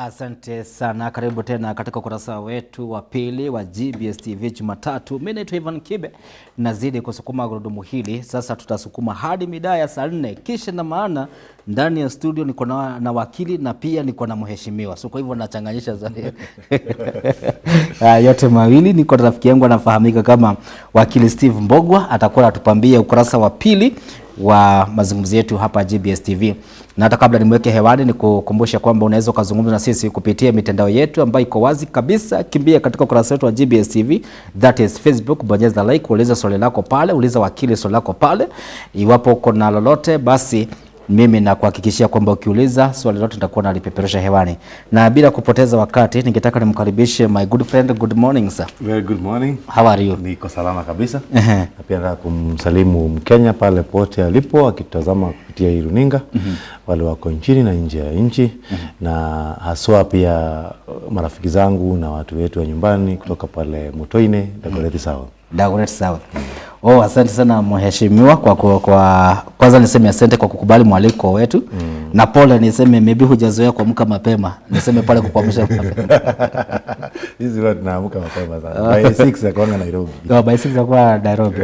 Asante sana, karibu tena katika ukurasa wetu wa pili wa GBS TV Jumatatu. Mimi naitwa Ivan Kibe, nazidi kusukuma gurudumu hili. Sasa tutasukuma hadi mida ya saa 4. Kisha na maana ndani ya studio niko na wakili na pia niko na mheshimiwa. So kwa hivyo nachanganyisha zaidi. Yote mawili. Niko na rafiki yangu anafahamika kama wakili Steve Mbogwa, atakuwa atupambia ukurasa wa pili wa mazungumzo yetu hapa GBS TV. Na hata kabla nimweke hewani nikukumbusha kwamba unaweza kuzungumza na sisi kupitia mitandao yetu ambayo iko wazi kabisa. Kimbia katika ukurasa wetu wa GBS TV, that is Facebook, bonyeza like, uliza swali lako pale, uliza wakili swali lako pale. Iwapo uko na lolote basi mimi na kuhakikishia kwamba ukiuliza swali lolote nitakuwa nalipeperusha hewani. Na bila kupoteza wakati ningetaka nimkaribishe my good friend. Good morning sir. Very good morning. How are you? Niko salama kabisa. Na pia nataka kumsalimu Mkenya pale pote alipo akitazama kupitia hii runinga, wale wako nchini na nje ya nchi, na haswa pia marafiki zangu na watu wetu wa nyumbani kutoka pale Mutoine, Dagoretti South. Dagoretti South. Oh, asante sana mheshimiwa kwa kwanza niseme asante kwa kukubali mwaliko wetu. Na pole niseme maybe hujazoea kuamka mapema. Niseme pale kukuamsha mapema. Hizi watu naamka mapema sana. By 6 ya kwanga Nairobi. Oh, by 6 ya kwa Nairobi.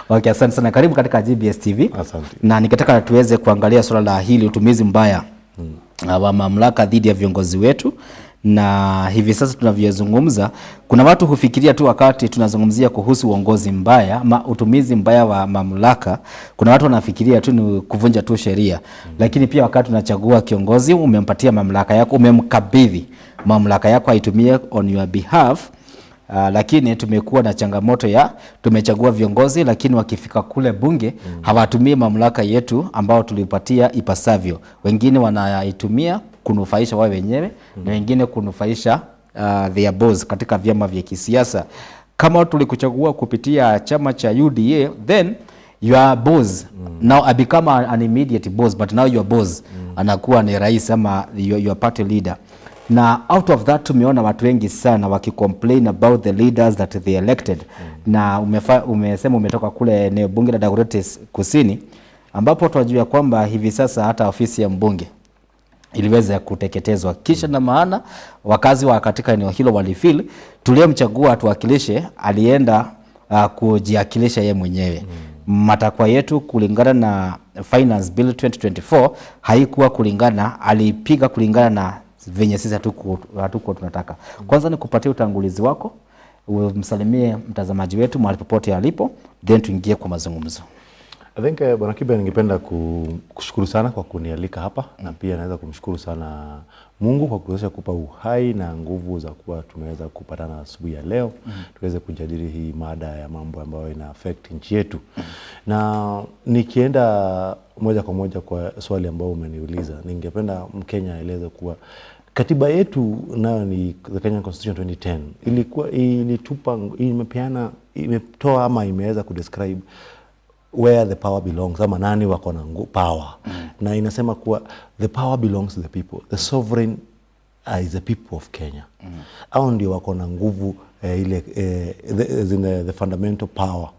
Okay, asante sana. Karibu katika GBS TV. Asante. Na nikataka tuweze kuangalia swala la hili utumizi mbaya wa mamlaka dhidi ya viongozi wetu. Na hivi sasa tunavyozungumza, kuna watu hufikiria tu wakati tunazungumzia kuhusu uongozi mbaya ama utumizi mbaya wa mamlaka, kuna watu wanafikiria tu ni kuvunja tu sheria. Lakini pia wakati tunachagua kiongozi, umempatia mamlaka yako, umemkabidhi mamlaka yako aitumie on your behalf. Lakini tumekuwa na changamoto ya tumechagua viongozi lakini wakifika kule bunge hawatumii mamlaka yetu ambao tulipatia ipasavyo. Wengine wanaitumia kunufaisha wao wenyewe na wengine kunufaisha their boss katika vyama vya kisiasa. Kama tulikuchagua kupitia chama cha UDA, then your boss now I become an immediate boss, but now your boss anakuwa ni rais ama your party leader. Na out of that tumeona watu wengi sana wakicomplain about the leaders that they elected. Na umesema umetoka kule eneo bunge la Dagoretti Kusini, ambapo tunajua kwamba hivi sasa hata ofisi ya mbunge iliweza kuteketezwa. Kisha na maana wakazi wa katika eneo hilo walifeel tuliyemchagua atuwakilishe alienda kujiakilisha yeye mwenyewe. Matakwa yetu kulingana na Finance Bill 2024 haikuwa kulingana, alipiga kulingana na venye sisi hatuko tunataka. Kwanza ni kupatia utangulizi wako, umsalimie mtazamaji wetu mahali popote alipo, then tuingie kwa mazungumzo. I think Bwana Kibe, ningependa kushukuru sana kwa kunialika hapa, na pia naweza kumshukuru sana Mungu kwa kuwezesha kupa uhai na nguvu za kuwa tumeweza kupatana asubuhi ya leo tuweze kujadili hii mada ya mambo ambayo ina affect nchi yetu. Na nikienda moja kwa moja kwa swali ambao umeniuliza, ningependa Mkenya aeleze kuwa katiba yetu nayo ni the Kenya Constitution 2010 ilikuwa imetoa ama imeweza kudescribe where the power belongs, ama nani wako na power. Na inasema kuwa the power belongs to the people, the sovereign is the people of Kenya. Hao ndio wako na nguvu ile the fundamental power.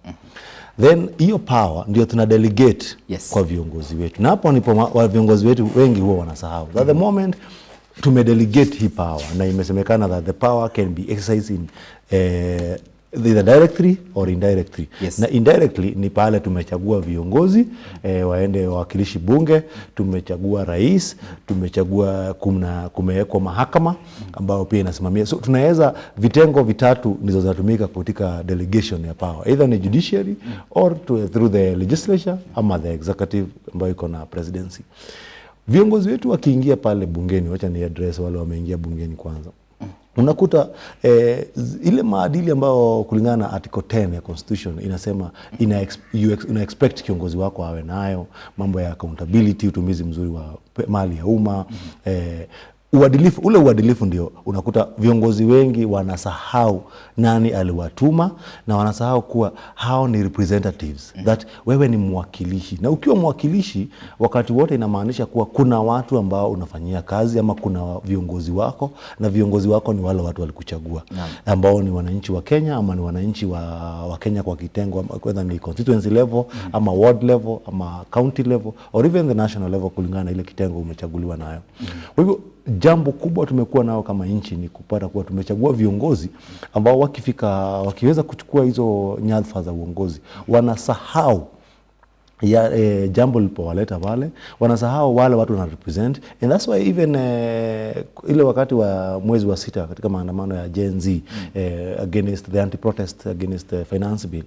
Then hiyo power ndio tuna delegate kwa viongozi wetu. Na hapo ndipo viongozi wetu wengi huwa wanasahau. At the moment tumedelegate hii power, na imesemekana that the power can be exercised in either directly or indirectly. Na indirectly ni pale tumechagua viongozi waende wawakilishi bunge, tumechagua rais, tumechagua kumewekwa mahakama ambao pia inasimamia. So tunaweza vitengo vitatu ndizo zinatumika katika delegation ya power, either ni judiciary or through the legislature ama the executive ambayo iko na presidency. Viongozi wetu wakiingia pale bungeni, wacha ni address wale wameingia bungeni kwanza. Unakuta ile maadili ambayo kulingana na article 10 ya constitution inasema ina expect kiongozi wako awe nayo, mambo ya accountability, utumizi mzuri wa mali ya umma, uadilifu. Ule uadilifu ndio unakuta viongozi wengi wanasahau nani aliwatuma, na wanasahau kuwa hao ni representatives, that wewe ni mwakilishi. Na ukiwa mwakilishi wakati wote inamaanisha kuwa kuna watu ambao unafanyia kazi, ama kuna viongozi wako, na viongozi wako ni wale watu walikuchagua, ambao ni wananchi wa Kenya, ama ni wananchi wa Kenya kwa kitengo, whether ni constituency level ama ward level ama county level or even the national level kulingana na ile kitengo umechaguliwa nayo. Kwa hivyo jambo kubwa tumekuwa nao kama nchi ni kupata kuwa tumechagua viongozi ambao wakiweza kuchukua hizo nyadhifa za uongozi wanasahau ya jambo lilipowaleta pale, wanasahau wale watu wana represent, and that's why even ile wakati wa mwezi wa 6 katika maandamano ya Gen Z against the anti-protest against the finance bill,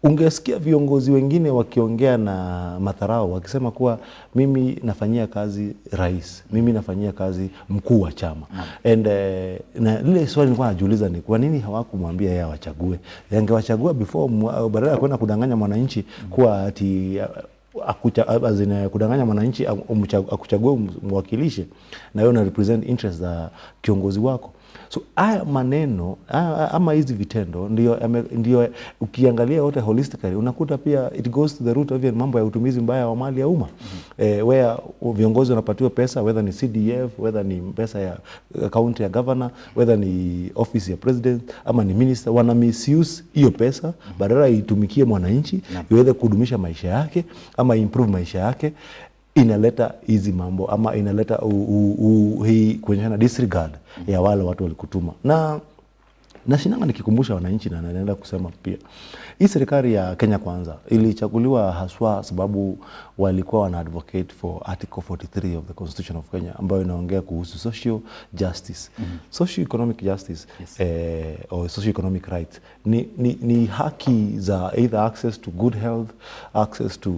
ungesikia viongozi wengine wakiongea na madharau wakisema kuwa mimi nafanyia kazi rais, mimi nafanyia kazi mkuu wa chama, and na ile swali nilikuwa najiuliza ni kwa nini hawakumwambia yeye awachague? Yangewachagua before, badala ya kwenda kudanganya mwananchi kuwa ati kudanganya mwananchi akuchague mwakilishe na wewe una represent interest za kiongozi wako. So haya maneno ama hizi vitendo ndio ukiangalia yote holistically unakuta pia it goes to the root of mambo ya utumizi mbaya wa mali ya umma, where viongozi wanapatiwa pesa, whether ni CDF, whether ni pesa ya county ya governor, whether ni office ya president ama ni minister, wana misuse hiyo pesa badala itumikie mwananchi iweze kudumisha maisha yake ama improve maisha yake. Inaleta hizi mambo ama inaleta hii kuonyesha disregard ya wale watu walikutuma. Na shinanga nikikumbusha wananchi na naenda kusema pia hii serikali ya Kenya Kwanza ilichaguliwa haswa sababu walikuwa wana advocate for article 43 of the Constitution of Kenya ambayo inaongea kuhusu social justice. Social economic justice or social economic rights ni haki za either access to good health, access to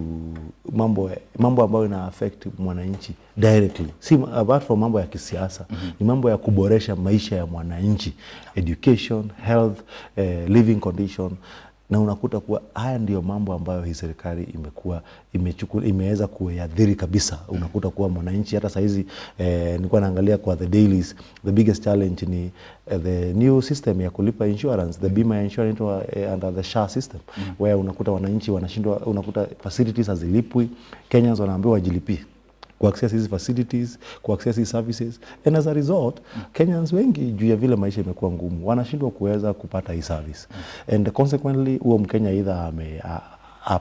mambo ambayo ina affect mwananchi directly, si apart from mambo ya kisiasa, ni mambo ya kuboresha maisha ya mwananchi, education, health, living condition. Na unakuta kuwa haya ndio mambo ambayo hii serikali imeweza kuadhiri kabisa. Unakuta kuwa mwananchi hata saizi nilikuwa naangalia kwa the dailies, the biggest challenge ni the new system ya kulipa insurance, the bima ya insurance under the SHA system, where unakuta wananchi wanashindwa, unakuta facilities hazilipwi, Kenyans wanaambiwa wajilipie ku access hizi facilities, ku access hizi services, and as a result Kenyans wengi juu ya vile maisha imekuwa ngumu wanashindwa kuweza kupata hii service, and consequently huo Mkenya either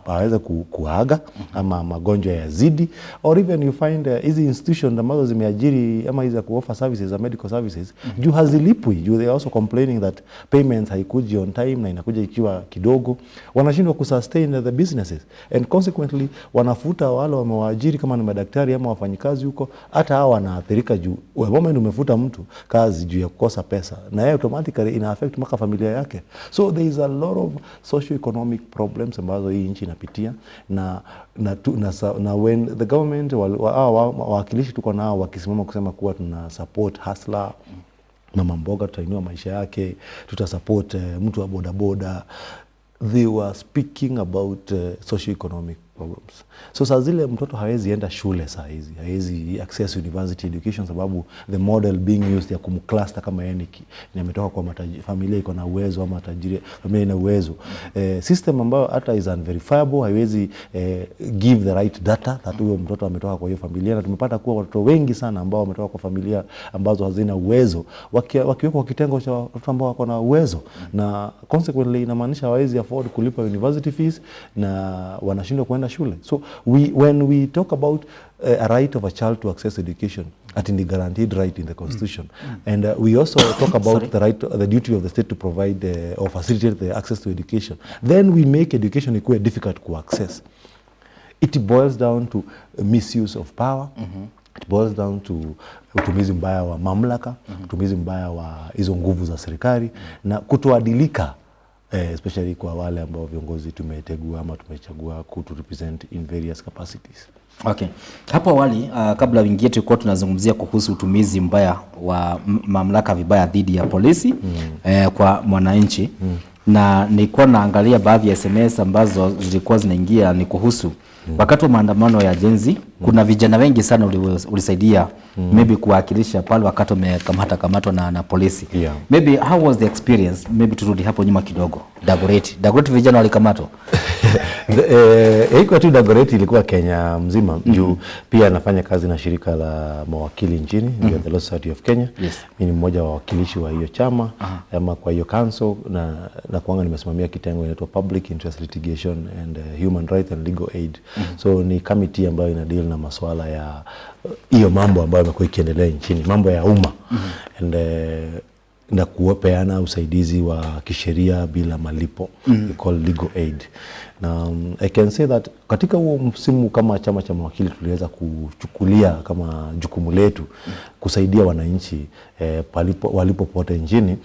aweze kuaga ama magonjwa yazidi, or even you find hizi institutions ambazo zimeajiri ama hizi kuoffer services za medical services juu hazilipwi, juu they are also complaining that payments haikuji on time na inakuja ikiwa kidogo, wanashindwa kusustain the businesses, and consequently wanafuta wale wamewaajiri kama ni madaktari ama wafanyikazi huko, hata hao wanaathirika juu moment umefuta mtu kazi juu ya kukosa pesa na yeye automatically ina affect maka familia yake. So there is a lot of socio-economic problems ambazo hii nchi inapitia, na when the government wawakilishi tuko nao wakisimama kusema kuwa tuna support hustler, mama mboga tutainua maisha yake, tutasupport mtu wa bodaboda, they were speaking about socio-economic problems. So saa zile mtoto hawezi enda shule saa hizi, hawezi access university education sababu the model being used ya kumcluster kama yeye ni ametoka kwa familia iko na uwezo ama tajiri familia ina uwezo, system ambayo hata is unverifiable, haiwezi give the right data that huyo mtoto ametoka kwa hiyo familia, na tumepata kuwa watoto wengi sana ambao wametoka kwa familia ambazo hazina uwezo wakiwekwa kwa kitengo cha watoto ambao wako na uwezo, na consequently inamaanisha hawezi afford kulipa university fees na wanashindwa kwenda shule. So when we talk about a right of a child to access education, at in the guaranteed right in the Constitution, and we also talk about the duty of the state to provide or facilitate the access to education, then we make education equally difficult to access. It boils down to misuse of power. It boils down to utumizi mbaya wa mamlaka, utumizi mbaya wa hizo nguvu za serikali, na kutoadilika especially kwa wale ambao viongozi tumetegua ama tumechagua to represent in various capacities. Okay. Hapo awali kabla wingie tulikuwa tunazungumzia kuhusu utumizi mbaya wa mamlaka vibaya dhidi ya polisi kwa mwananchi, na nilikuwa naangalia baadhi ya SMS ambazo zilikuwa zinaingia ni kuhusu wakati wa maandamano ya Gen Z, kuna vijana wengi sana ulisaidia maybe kuwakilisha pale wakati wamekamatwa na polisi. Maybe how was the experience? Maybe turudi hapo nyuma kidogo. Dagoretti vijana walikamatwa. Iko tu Dagoretti, ilikuwa Kenya mzima juu pia anafanya kazi na shirika la mawakili nchini, the Law Society of Kenya. Yes. Mimi ni mmoja wa wakilishi wa hiyo chama ama kwa hiyo council, na kuanga nimesimamia kitengo inaitwa Public Interest Litigation and Human Rights and Legal Aid. So ni committee ambayo ina deal na masuala ya hiyo mambo ambayo yamekuwa ikiendelea nchini, mambo ya umma and na kupeana usaidizi wa kisheria bila malipo, we call legal aid. Na I can say that katika huo msimu kama chama cha mawakili tuliweza kuchukulia kama jukumu letu kusaidia wananchi walipopote nchini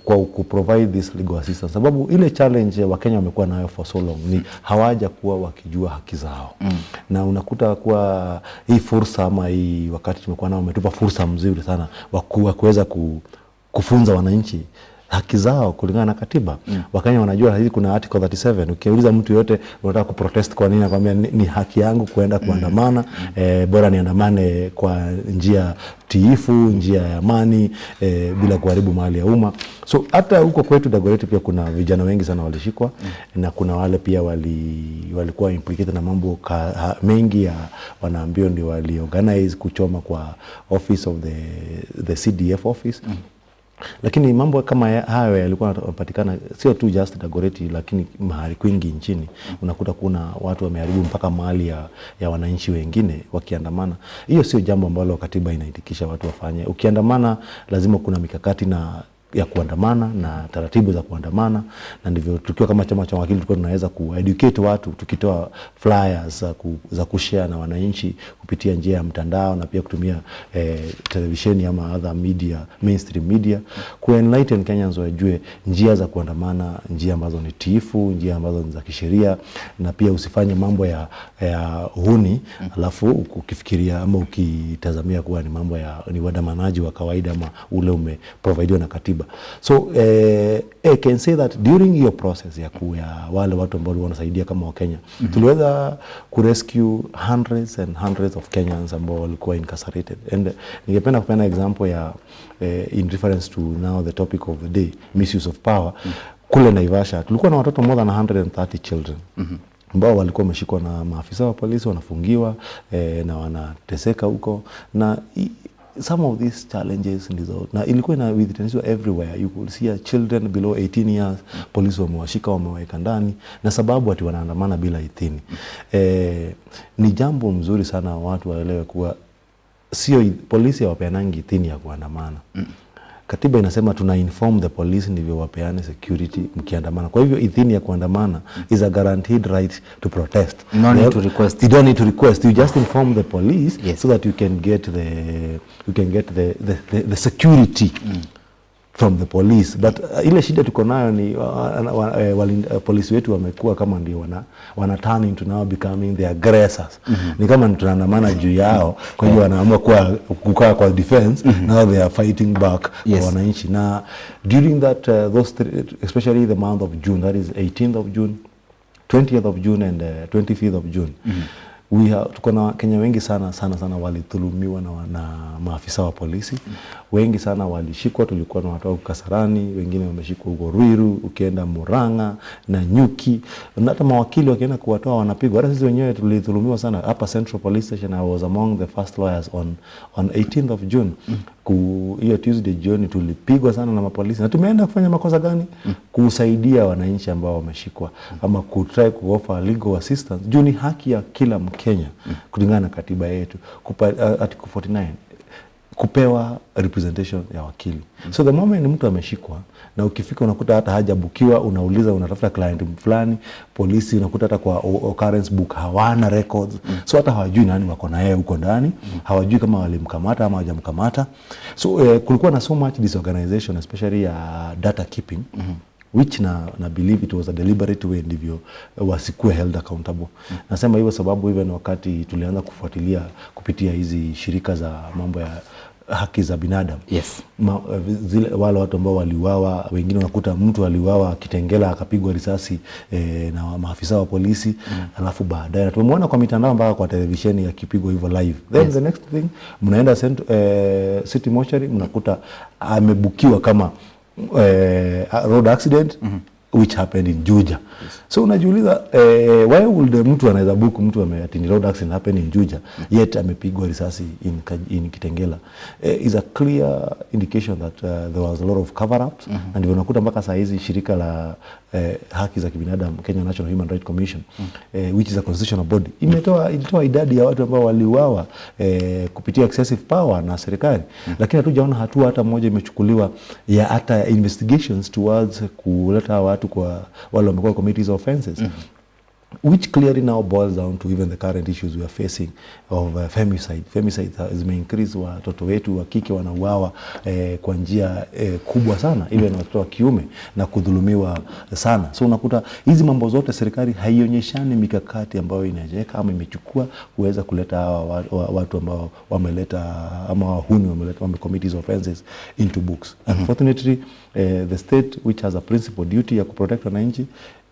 kwa kuprovide this legal assistance, sababu ile challenge Wakenya wamekuwa nayo for so long ni hawaja kuwa wakijua haki zao. Na unakuta kuwa hii fursa ama hii wakati tumekuwa nao umetupa fursa mzuri sana wa kuweza kufunza wananchi haki zao kulingana na katiba. Wakenya wanajua hizi kuna article 37. Ukiuliza mtu yote unataka kuprotest kwa nini, anakuambia ni haki yangu kuenda kuandamana, bora niandamane kwa njia tiifu, njia ya amani, bila kuharibu mali ya umma. So hata huko kwetu Dagoretti pia kuna vijana wengi sana walishikwa, na kuna wale pia walikuwa implicated na mambo mengi ya wanaambio ndio waliorganize kuchoma kwa office of the CDF office. Lakini mambo kama hayo yalikuwa yanapatikana sio tu just Dagoretti, lakini mahali kwingi nchini. Unakuta kuna watu wameharibu mpaka mali ya wananchi wengine wakiandamana. Hiyo sio jambo ambalo katiba inaitikisha watu wafanye. Ukiandamana lazima kuna mikakati ya kuandamana na taratibu za kuandamana, na ndivyo tukiwa kama chama cha mawakili tulikuwa tunaweza kueducate watu tukitoa flyers za kushare na wananchi kupitia njia ya mtandao na pia kutumia televisheni ama other media, mainstream media, kuenlighten Kenyans wajue njia za kuandamana, njia ambazo ni tiifu, njia ambazo ni za kisheria, na pia usifanye mambo ya uhuni alafu ukifikiria ama ukitazamia kuwa ni mambo ni waandamanaji wa kawaida ama ule umeprovidiwa na katiba. So I can say that during your process ya wale watu ambao wanasaidia kama Wakenya, tuliweza kurescue hundreds and hundreds of Kenyans ambao walikuwa incarcerated. And ningependa kupena example ya in reference to now the topic of the day, misuse of power. Kule Naivasha tulikuwa na watoto more than 130 children ambao walikuwa wameshikwa na maafisa wa polisi, wanafungiwa na wanateseka huko, na some of these challenges ndizo na ilikuwa na witnessed everywhere. You could see children below 18 years polisi wamewashika, wameweka ndani na sababu ati wanaandamana bila idhini. Ni jambo mzuri sana watu waelewe kuwa sio polisi hawapeanangi idhini ya kuandamana. Katiba inasema tuna inform the police ndivyo wapeane security mkiandamana. Kwa hivyo idhini ya kuandamana is a guaranteed right to protest. No need to request. You don't need to request. You just inform the police, yes, so that you can get the security from the police. But ile shida tuko nayo ni polisi wetu wamekuwa kama ndio wana turn into now becoming the aggressors. Ni kama tunaandamana juu yao, kwa hiyo wanaamua kukaa kwa defense. Now they are fighting back, yes, wananchi. Na during that especially the month of June, that is 18th of June, 20th of June and 25th of June, tuko na Kenya wengi sana walidhulumiwa na maafisa wa polisi. Wengi sana walishikwa, tulikuwa na watu Kasarani, wengine wameshikwa huko Ruiru, ukienda Murang'a na Nyuki, na hata mawakili wakienda kuwatoa wanapigwa. Hata sisi wenyewe tulidhulumiwa sana hapa Central Police Station. I was among the first lawyers on 18th of June. Hiyo Tuesday jioni tulipigwa sana na mapolisi. Na tumeenda kufanya makosa gani? Kusaidia wananchi ambao wameshikwa ama kutry kuoffer legal assistance. Juu ni haki ya kila Mkenya kulingana na katiba yetu article 49 kupewa representation ya wakili. So the moment mtu ameshikwa na ukifika unakuta hata hajabukiwa, unauliza unatafuta client fulani, polisi unakuta hata kwa occurrence book hawana records. So hata hawajui nani wako na yeye huko ndani, hawajui kama walimkamata ama hawajamkamata. So kulikuwa na so much disorganization, especially data keeping, which na believe it was a deliberate way ndivyo wasikuwe held accountable. Nasema hivyo sababu even wakati tulianza kufuatilia kupitia hizi shirika za mambo ya haki za binadamu, yes, wale watu ambao waliuawa, wengine wanakuta mtu aliuawa Kitengela akapigwa risasi na maafisa wa polisi, alafu baadaye tumemwona kwa mitandao mpaka kwa televisheni akipigwa hivyo live. Then yes, the next thing mnaenda city mortuary, mnakuta amebukiwa kama road accident, which happened in Juja. So unajiuliza why would mtu anaweza book mtu ameattend road accident happen in Juja yet amepigwa risasi in Kitengela is a clear indication that there was a lot of cover ups and ndivyo unakuta mpaka saa hizi shirika la haki za kibinadamu Kenya National Human Rights Commission which is a constitutional body ilitoa idadi ya watu ambao waliuawa kupitia excessive power na serikali lakini hatujaona hatua hata moja imechukuliwa ya hata investigations towards kuleta watu kwa wale wamekuwa committed offenses which clearly now boils down to even the current issues we are facing of femicide. Femicide has increased, watoto wetu wa kike wanauawa kwa njia kubwa sana, even watoto wa kiume na kudhulumiwa sana. So unakuta hizi mambo zote serikali haionyeshani mikakati ambayo inaweka ama imechukua kuweza kuleta watu ambao wameleta ama wahuni wamecommit these offenses into books. Unfortunately, the state which has a principal duty ya kuprotect wananchi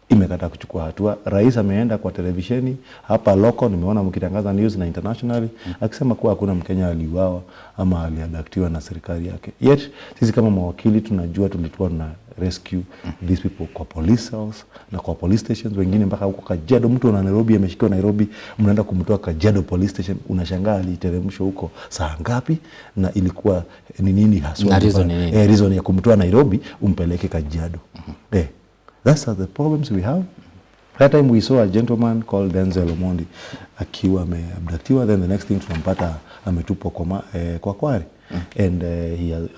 imekata kuchukua hatua. Rais ameenda kwa televisheni hapa loko, nimeona mkitangaza news na internationally akisema kuwa hakuna Mkenya aliuawa ama aliabductiwa na serikali yake. Yet sisi kama mawakili tunajua tulikuwa na rescue these people kwa police house na kwa police stations, wengine mpaka huko Kajiado. Mtu na Nairobi ameshikiwa Nairobi, mnaenda kumtoa Kajiado police station, unashangaa aliteremshwa huko saa ngapi na ilikuwa ni nini haswa reason ya kumtoa Nairobi umpeleke Kajiado. That's the problems we have. That time we saw a gentleman called Denzel Omondi akiwa ameabductiwa, then the next thing tunampata ametupwa kwa kwari and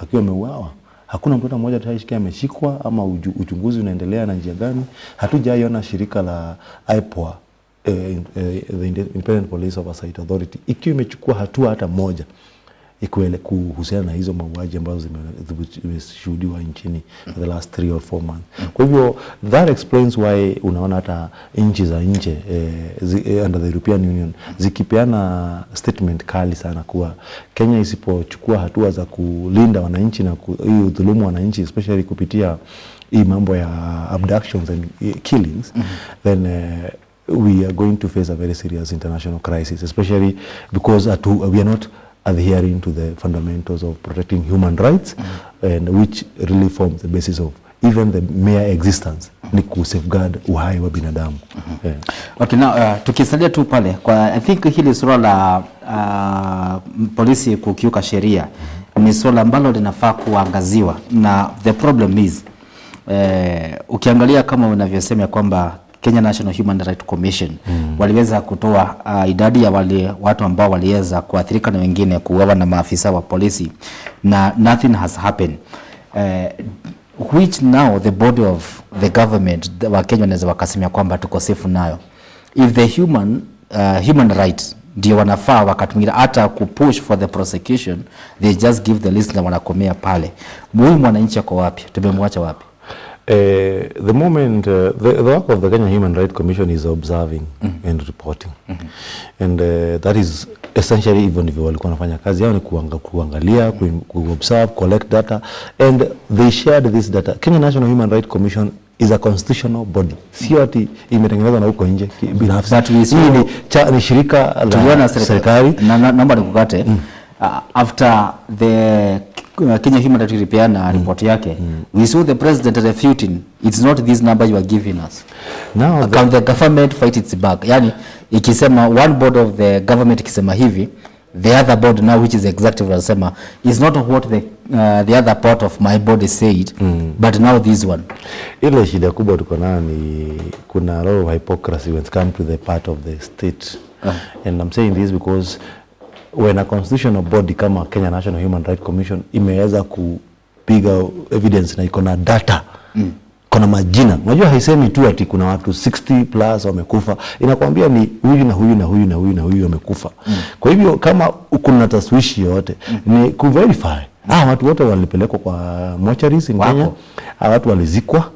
akiwa ameuawa. Hakuna mtu mmoja tutashikia ameshikwa ama uchunguzi unaendelea na njia gani. Hatujaiona shirika la IPOA the Independent Police Oversight Authority ikiwa imechukua hatua hata moja ikwele kuhusiana na hizo mauaji ambazo zimeshuhudiwa nchini for the last 3 or 4 months. Kwa hivyo that explains why unaona hata nchi za nje under the European Union zikipeana statement kali sana kuwa Kenya isipochukua hatua za kulinda wananchi na hii udhulumu wananchi especially kupitia hii mambo ya abductions and killings then we are going to face a very serious international crisis, especially because we are not adhering to the fundamentals of protecting human rights and which really forms the basis of even the mere existence ni ku safeguard uhai wa binadamu. Okay, now tukisalia tu pale kwa I think hili swala la polisi kukiuka sheria ni swala ambalo linafaa kuangaziwa, na the problem is ukiangalia kama unavyosema kwamba Kenya National Human Rights Commission waliweza kutoa idadi ya wale watu ambao waliweza kuathirika na wengine kuuawa na maafisa wa polisi na nothing has happened, which now the body of the government wa Kenya wanaweza wakasemea kwamba tuko safe nayo. If the human rights ndio wanafaa wakati mwingine hata kupush for the prosecution, they just give the list na wanakomea pale. Huyu mwananchi ako wapi? Tumemwacha wapi? The moment the work of the Kenya Human Rights Commission is observing and reporting and that is essentially even if walikuwa wanafanya kazi yao ni kuangalia, kuobserve, collect data and they shared this data. Kenya National Human Rights Commission is a constitutional body, sio ati imetengenezwa na huko nje binafsi. Hii ni shirika la serikali. Naomba nikukate. After the Kenya Human Rights Repair report yake, we saw the president refuting, it's not this number you are giving us. Now the government fight its back. Yani ikisema one board of the government ikisema hivi, the other board now which is executive wanasema is not what the other part of my body said, but now this one. Ile shida kubwa tuko nayo ni kuna a lot of hypocrisy when it comes to the part of the state. And I'm saying this because when a constitutional body kama Kenya National Human Rights Commission imeweza kupiga evidence na iko na data, kuna majina, unajua haisemi tu ati kuna watu 60 plus wamekufa, inakwambia ni huyu na huyu na huyu na huyu na huyu wamekufa. Kwa hivyo kama kuna taswishi yote ni kuverify watu wote walipelekwa kwa mortuaries in Kenya, watu walizikwa,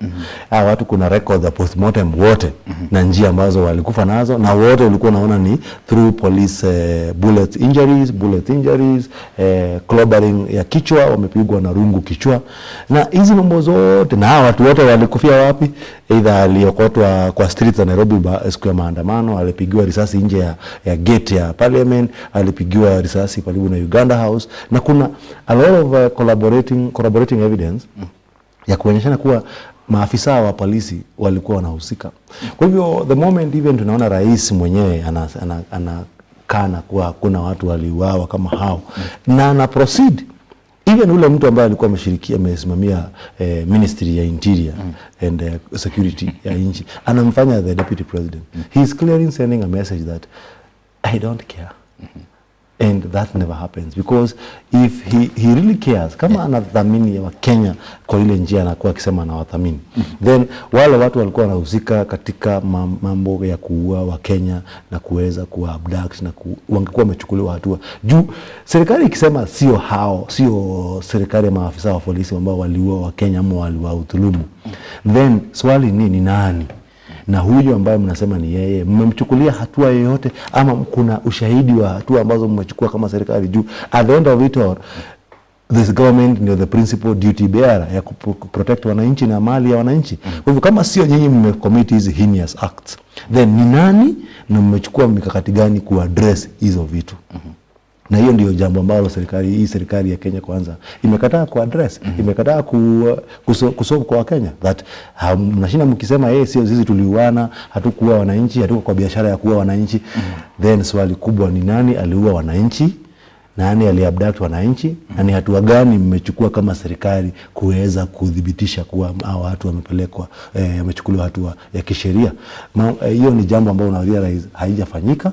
watu kuna record the postmortem wote na njia ambazo walikufa nazo, na wote walikuwa naona ni through police bullet injuries, clobbering ya kichwa, wamepigwa na rungu kichwa, na hizi mambo zote. Na watu wote walikufia wapi? Either aliokotwa kwa streets za Nairobi siku ya maandamano, alipigiwa risasi nje ya gate ya parliament, alipigiwa risasi karibu na Uganda House, na kuna a lot of corroborating evidence ya kuonyeshana kuwa maafisa wa polisi walikuwa wanahusika. Kwa hivyo the moment even tunaona rais mwenyewe anakana kuwa hakuna watu waliuawa kama hao, na ana proceed even ule mtu ambaye alikuwa amesimamia ministry ya interior and security ya nchi anamfanya the deputy president. He is clearly sending a message that I don't care. And that never happens, because if he really cares, kama anathamini wa Kenya kwa ile njia anakuwa akisema anawathamini, then wale watu walikuwa wanahusika katika mambo ya kuua wa Kenya na kuweza kuabduct na wangekuwa wamechukuliwa hatua. Juu serikali ikisema sio serikali ya maafisa wa polisi ambao waliua wa Kenya ama waliwadhulumu, then swali ni nani? Na huyo ambaye mnasema ni yeye, mmemchukulia hatua yoyote ama kuna ushahidi wa hatua ambazo mmechukua kama serikali? Juu at the end of it all, this government ni the principal duty bearer ya protect wananchi na mali ya wananchi. Kwa hivyo kama sio nyinyi mmecommit hizi heinous acts, then ni nani na mmechukua mikakati gani kuaddress hizo vitu? Na hiyo ndio jambo ambalo serikali ya Kenya Kwanza imekataa kuaddress, imekataa kusolve kwa Kenya, that mnashinda mkisema sio sisi tuliuana, hatukuua wananchi, hatuko kwa biashara ya kuua wananchi. Then swali kubwa ni nani aliua wananchi, nani aliabduct wananchi, na ni hatua gani mmechukua kama serikali kuweza kudhibitisha kuwa hao watu wamepelekwa wamechukuliwa hatua ya kisheria? Hiyo ni jambo ambalo una realize haijafanyika.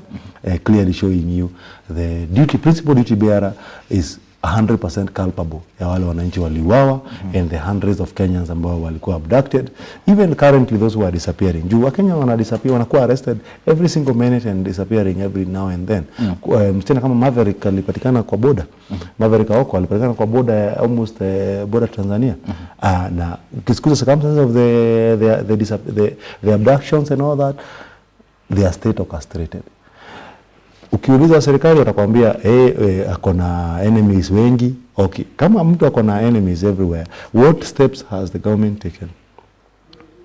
Clearly showing you the principal duty bearer is 100% culpable ya wale wananchi waliuawa and the hundreds of Kenyans ambao walikuwa abducted, even currently those who are disappearing. Juu Wakenya wanakuwa arrested every single minute and disappearing every now and then. Msichana kama Maverick alipatikana kwa border. Maverick Aoko alipatikana kwa border, almost border Tanzania. Na kisikuza circumstances of the abductions and all that, they are state orchestrated. Ukiuliza serikali watakwambia akona enemies wengi. Okay, kama mtu akona enemies everywhere, what steps has the government taken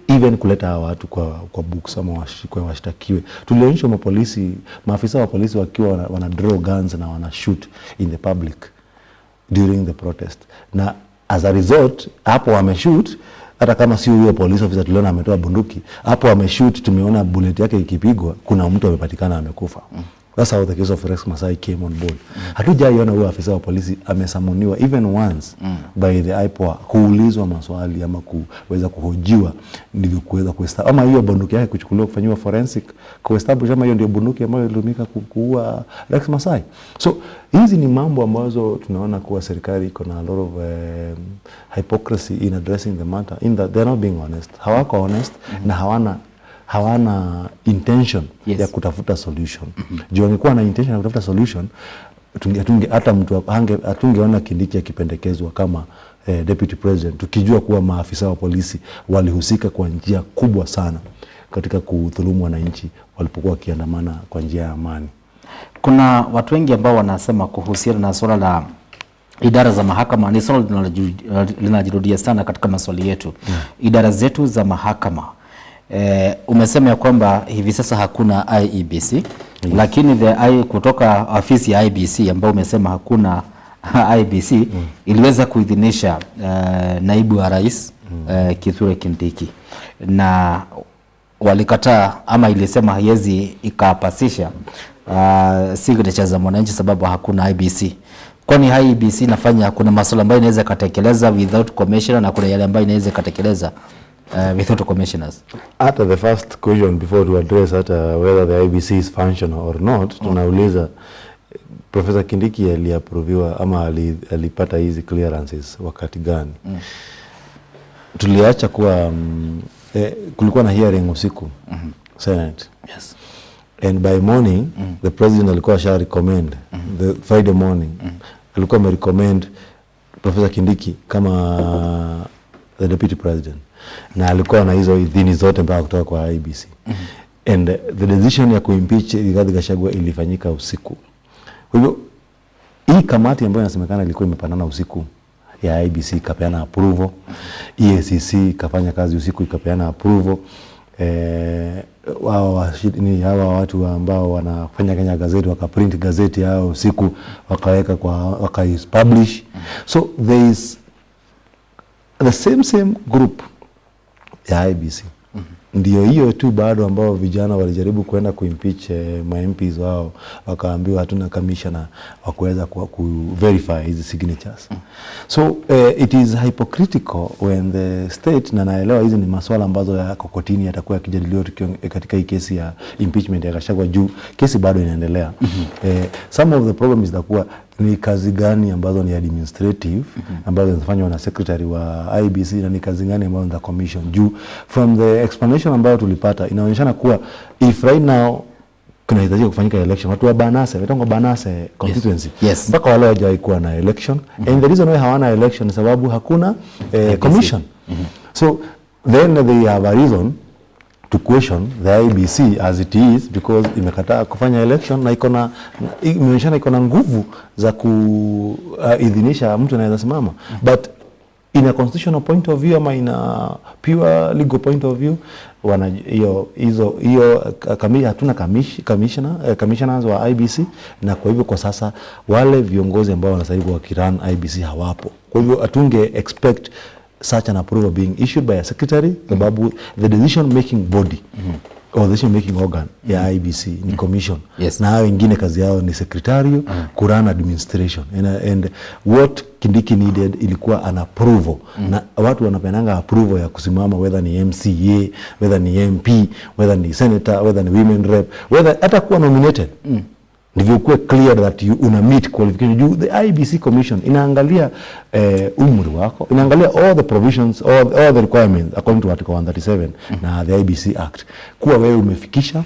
even kuleta watu kwa books ama washtakiwe? Tulionyesha maafisa wa polisi wakiwa wana draw guns na wana shoot in the public during the protest, na as a result hapo wameshoot. Hata kama sio huyo police officer tuliona ametoa bunduki, hapo wameshoot, tumeona bullet yake ikipigwa, kuna mtu amepatikana amekufa. That's how the case of Rex Masai came on board. Hatujaiona huyo afisa wa polisi amesamoniwa even once by the IPOA kuulizwa maswali ama kuweza kuhojiwa ndivyo kuweza kuestablish ama hiyo bunduki yake kuchukuliwa kufanywa forensic kuestablish ama hiyo ndio bunduki ambayo ilitumika kuua Rex Masai. So hizi ni mambo ambazo tunaona kuwa serikali iko na a lot of hypocrisy in addressing the matter, in that they are not being honest. Hawako honest na hawana intention ya kutafuta solution. Juu wangekuwa na intention ya kutafuta solution, hatungeona Kindiki akipendekezwa kama deputy president, tukijua kuwa maafisa wa polisi walihusika kwa njia kubwa sana katika kudhulumu wananchi walipokuwa wakiandamana kwa njia ya amani. Kuna watu wengi ambao wanasema kuhusiana na swala la idara za mahakama, ni swala linajirudia sana katika maswali yetu. Idara zetu za mahakama, umesema ya kwamba hivi sasa hakuna IEBC, lakini kutoka ofisi ya IBC ambao umesema hakuna IEBC iliweza kuidhinisha naibu wa rais Kithure Kindiki, na walikataa ama ilisema haiwezi ikapasisha signature za mwananchi sababu hakuna IEBC. Kwani IEBC inafanya kuna masuala ambayo inaweza katekeleza without commissioner na kuna yale ambayo inaweza katekeleza without commissioners? At the first question before to address whether the IBC is functional or not, tunauliza Professor Kindiki aliaproviwa ama alipata hizi clearances wakati gani? Tuliacha kuwa kulikuwa na hearing usiku Senate. Yes. And by morning the president alikuwa sha recommend the Friday morning alikuwa recommend Professor Kindiki kama the deputy president, na alikuwa na hizo idhini zote mpaka kutoka kwa IBC. And the decision ya kuimpeach Rigathi Gachagua ilifanyika usiku. Kwa hivyo hii kamati ambayo inasemekana ilikuwa imepanana usiku ya IBC ikapeana approval, EACC ikafanya kazi usiku ikapeana approval, hawa watu ambao wanafanya Kenya gazeti wakaprint gazeti yao usiku wakaweka wakaipublish. So there is the same group ya IBC. Ndio hiyo tu bado ambao vijana walijaribu kwenda kuimpeach ma-MPs wao, wakaambiwa hatuna commissioner wa kuweza ku-verify hizi signatures. So it is hypocritical when the state, na naelewa hizi ni masuala ambazo yako kotini yatakuwa yakijadiliwa katika hii kesi ya impeachment ya Gachagua, juu kesi bado inaendelea. Some of the problem is that ni kazi gani ambazo ni administrative ambazo zinafanywa na secretary wa IBC, na ni kazi gani ambazo za commission. Juu from the explanation ambayo tulipata inaonyeshana kuwa if right now kunahitaji kufanyika election, watu wa Banase constituency, yes, mpaka wale hawajawahi kuwa na election, and the reason why hawana election ni sababu hakuna commission. So then they have a reason to question the IBC as it is, because imekataa kufanya election na imeonyeshana iko na nguvu za kuidhinisha mtu anaweza simama. But in a constitutional point of view ama in a pure legal point of view, hatuna commissioners wa IBC, na kwa hivyo kwa sasa wale viongozi ambao wanastahili wakiran IBC hawapo. Kwa hivyo atunge expect such an approval being issued by a secretary, sababu the decision making body or decision making organ ya IBC ni commission, yes, na hao wengine kazi yao ni secretarial kuran administration, and what Kindiki needed ilikuwa an approval, na watu wanapenanga approval ya kusimama, whether ni MCA, whether ni MP, whether ni senator, whether ni women rep, whether hata kuwa nominated, ndivyo kuwe clear that you una meet qualification. The IBC commission inaangalia umri wako, inaangalia all the provisions, all the requirements according to article 137 na the IBC Act, kuwa wewe umefikisha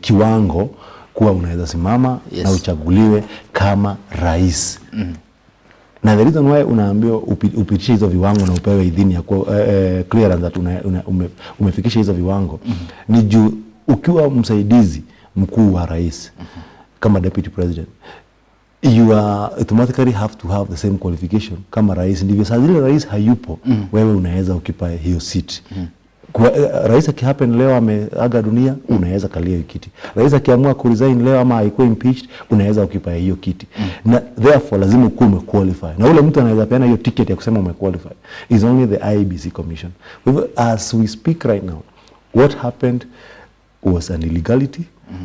kiwango kuwa unaweza simama, yes, na uchaguliwe kama rais. Na the reason why unaambiwa upitishe hizo viwango na upewe idhini ya clearance that umefikisha hizo viwango, ni juu ukiwa msaidizi mkuu wa rais kama deputy president, you automatically have to have the same qualification kama rais. Ndivyo saa zile rais hayupo, wewe unaweza ukipa hiyo seat. Rais akihappen leo ameaga dunia, unaweza kalia hiyo kiti. Rais akiamua kuresign leo ama haikuwa impeached, unaweza ukipa hiyo kiti. Na therefore lazima ukuwe umequalify, na ule mtu anaweza peana hiyo ticket ya kusema umequalify is only the IBC commission. As we speak right now, what happened was an illegality,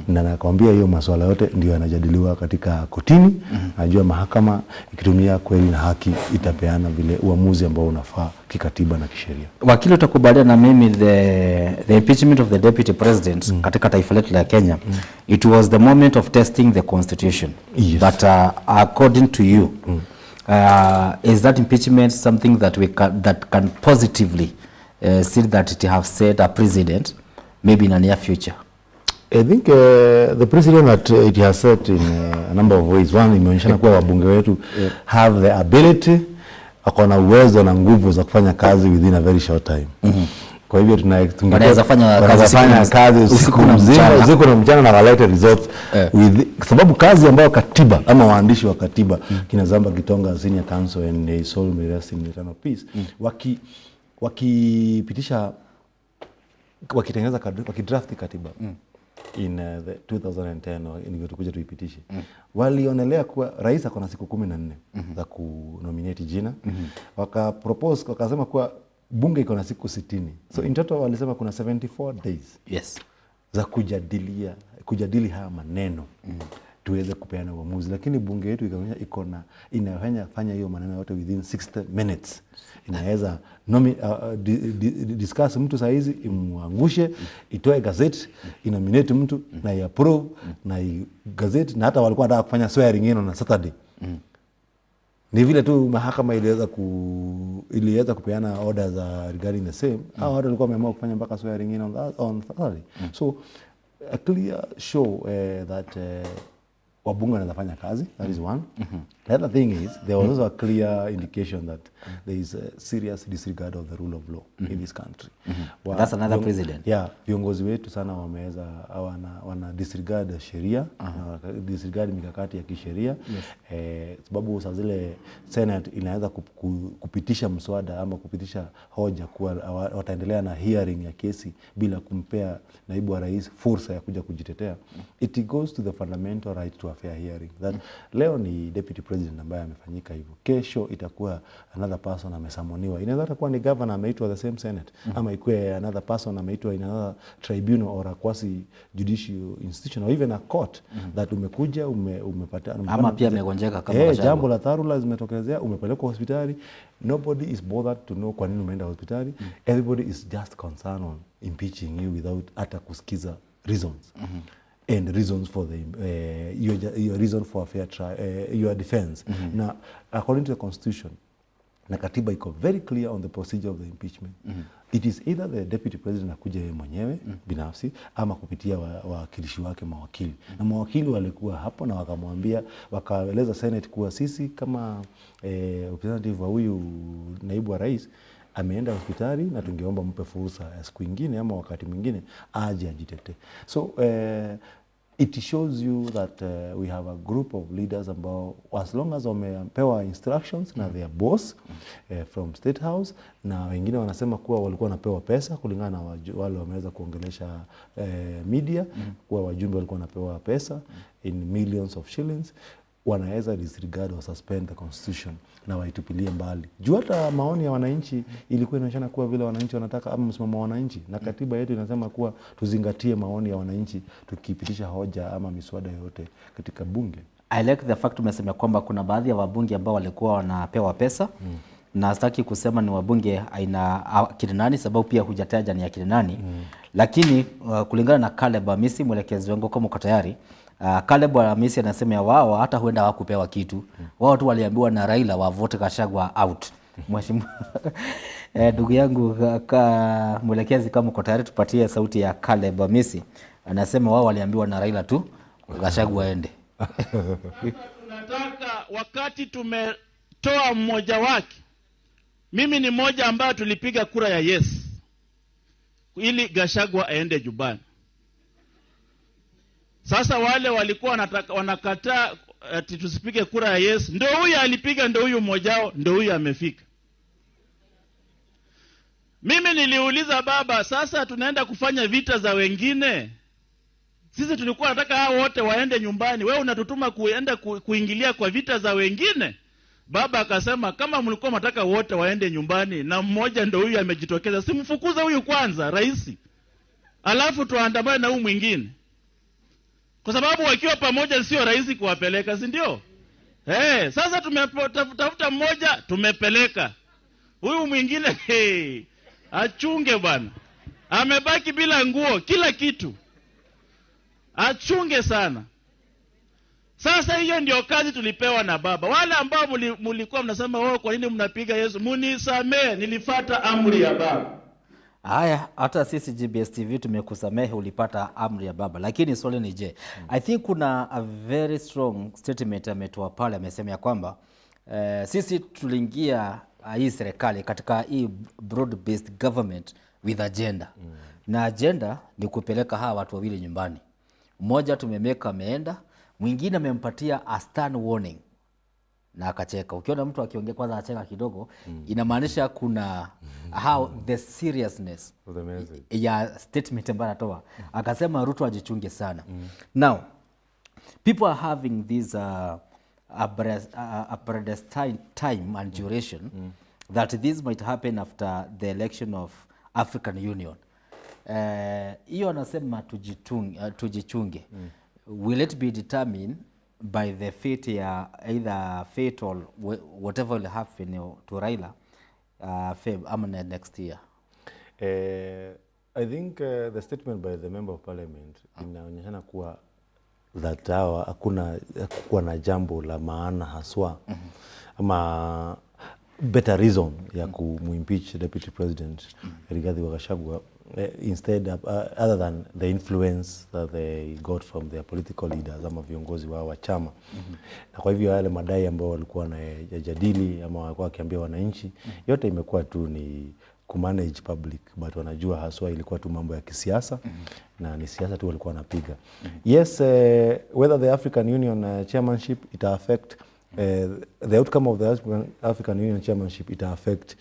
na nakwambia hiyo masuala yote ndio yanajadiliwa katika kotini. Najua mahakama ikitumia kweli na haki itapeana vile uamuzi ambao unafaa kikatiba na kisheria. Wakili, utakubaliana na mimi the impeachment of the deputy president katika taifa letu la Kenya, it was the moment of testing the constitution. Yes. But according to you, is that impeachment something that that can positively see that it have set a precedent maybe in the near future? I think the precedent that it has set in a number of ways. One, imeonyeshana kuwa wabunge wetu have the ability, akona uwezo na nguvu za kufanya kazi within a very short time. Kwa hivyo tunaweza fanya kazi usiku na mchana na walete results sababu kazi ambayo katiba ama waandishi wa katiba kina Zamba Gitonga Senior Counsel and they soul me rest in eternal peace, wakipitisha wakitengeneza wakidraft katiba in the 2010 ndio tukuja tuipitishe, walionelea kuwa rais akona siku 14 za kunominate jina, wakapropose wakasema kuwa bunge iko na siku 60, so in total walisema kuna 74 days, yes, za kujadili haya maneno tuweze kupeana uamuzi. Lakini bunge yetu ikaonyesha inafanya hiyo maneno yote within 60 minutes. Inaweza discuss mtu saa hizi, imwangushe, itoe gazeti, inominate mtu na i-approve na gazeti, na hata walikuwa wanataka kufanya swearing in on Saturday. Ni vile tu mahakama iliweza kupeana orders regarding the same. Hao watu walikuwa wameamua kufanya mpaka swearing in on Saturday. So a clear show that wabunge wanafanya kazi. That is one. The other thing is there was also a clear indication that there is a serious disregard of the rule of law in this country. That's another president. Yeah, viongozi wetu sana wameweza wana disregard sheria, disregard mikakati ya kisheria. Sababu saa zile Senate inaweza kupitisha mswada ama kupitisha hoja kuwa wataendelea na hearing ya kesi bila kumpea naibu wa rais fursa ya kuja kujitetea. It goes to the fundamental right to a a fair hearing. That leo ni deputy president ambaye amefanyika hivyo. Kesho itakuwa another person amesamoniwa. Inaweza kuwa ni governor ameitwa the same senate, ama ikuwe another person ameitwa in another tribunal or a quasi judicial institution or even a court that umekuja umepata ama pia amegonjeka kama jambo la dharura zimetokezea, umepelekwa hospitali. Nobody is bothered to know kwa nini umeenda hospitali. Everybody is just concerned on impeaching you without hata kusikiza reasons. And reasons for the your reason for a fair trial, your defense. Now, according to the constitution, na katiba iko very clear on the procedure of the impeachment. It is either the deputy president akuje mwenyewe binafsi ama kupitia wawakilishi wake mawakili. Na mawakili walikuwa hapo na wakamwambia, wakaeleza Senate kuwa sisi kama representative wa huyu naibu wa rais ameenda hospitali na tungeomba mpe fursa ya siku nyingine ama wakati mwingine aje ajitetee. So it shows you that we have a group of leaders ambao as long as wamepewa instructions na their boss from State House, na wengine wanasema kuwa walikuwa wanapewa pesa kulingana na wale wameweza kuongelesha media kuwa wajumbe walikuwa wanapewa pesa in millions of shillings, wanaweza disregard or suspend the constitution na waitupilie mbali. Juu hata maoni ya wananchi ilikuwa inaonyesha kuwa vile wananchi wanataka ama msimamo wa wananchi, na katiba yetu inasema kuwa tuzingatie maoni ya wananchi tukipitisha hoja ama miswada yote katika bunge. I like the fact umesema kwamba kuna baadhi ya wabunge ambao walikuwa wanapewa pesa na sitaki kusema ni wabunge aina kina nani sababu pia hujataja ni akina nani lakini kulingana na Caleb Amisi mwelekezi wangu kama uko tayari, Caleb Amisi anasema wao hata huenda hawakupewa kitu. Wao tu waliambiwa na Raila wavote Gachagua out. Mheshimiwa ndugu yangu mwelekezi kama uko tayari tupatie sauti ya Caleb Amisi. Anasema wao waliambiwa na Raila tu Gachagua aende. Tunataka wakati tumetoa mmoja wake, mimi ni mmoja ambaye tulipiga kura ya yes ili Gachagua aende nyumbani. Sasa wale walikuwa wanakataa ati tusipige kura ya yes, ndio huyu alipiga, ndio huyu mmoja wao, ndio huyu amefika. Mimi niliuliza baba, sasa tunaenda kufanya vita za wengine? Sisi tulikuwa nataka hao wote waende nyumbani, wewe unatutuma kuenda kuingilia kwa vita za wengine? Baba akasema kama mlikuwa mnataka wote waende nyumbani na mmoja ndio huyu amejitokeza, simfukuze huyu kwanza rais, alafu tuandamane na huyu mwingine, kwa sababu wakiwa pamoja sio rahisi kuwapeleka, si ndio? Sasa tumetafuta mmoja tumepeleka, huyu mwingine achunge bwana, amebaki bila nguo kila kitu, achunge sana. Sasa hiyo ndio kazi tulipewa na baba. Wale ambao mlikuwa mnasema kwa nini mnapiga Yesu, munisamee, nilifuata amri ya baba. Haya, hata sisi GBS TV tumekusamehe, ulipata amri ya baba. Lakini swali ni je, I think kuna a very strong statement ametoa pale, amesema ya kwamba sisi tuliingia hii serikali katika hii broad based government with agenda. Na agenda ni kupeleka hawa watu wawili nyumbani. Mmoja tumemeka ameenda, mwingine amempatia a stern warning na akacheka. Ukiona mtu akiongea kwanza acheka kidogo, inamaanisha kuna how the seriousness ya statement ambayo anatoa. Akasema Ruto ajichunge sana. Now, people are having this a predestined time and duration that this might happen after the election of African Union. Hiyo anasema tujichunge. Will it be determined by the fate ya either fate or whatever will happen to Raila next year? I think the statement by the member of parliament inaonyeshana kuwa that hakuna kuwa na jambo la maana haswa ama better reason ya kumimpeach deputy president Rigathi Gachagua instead other than the influence that they got from their political leaders ama viongozi wao wa chama. Na kwa hivyo yale madai ambao walikuwa wanajadili ama walikuwa wakiambia wananchi yote imekuwa tu ni kumanage public, but wanajua haswa ilikuwa tu mambo ya kisiasa na ni siasa tu walikuwa wanapiga. Yes, whether the African Union chairmanship it affect the outcome of the African Union chairmanship it affect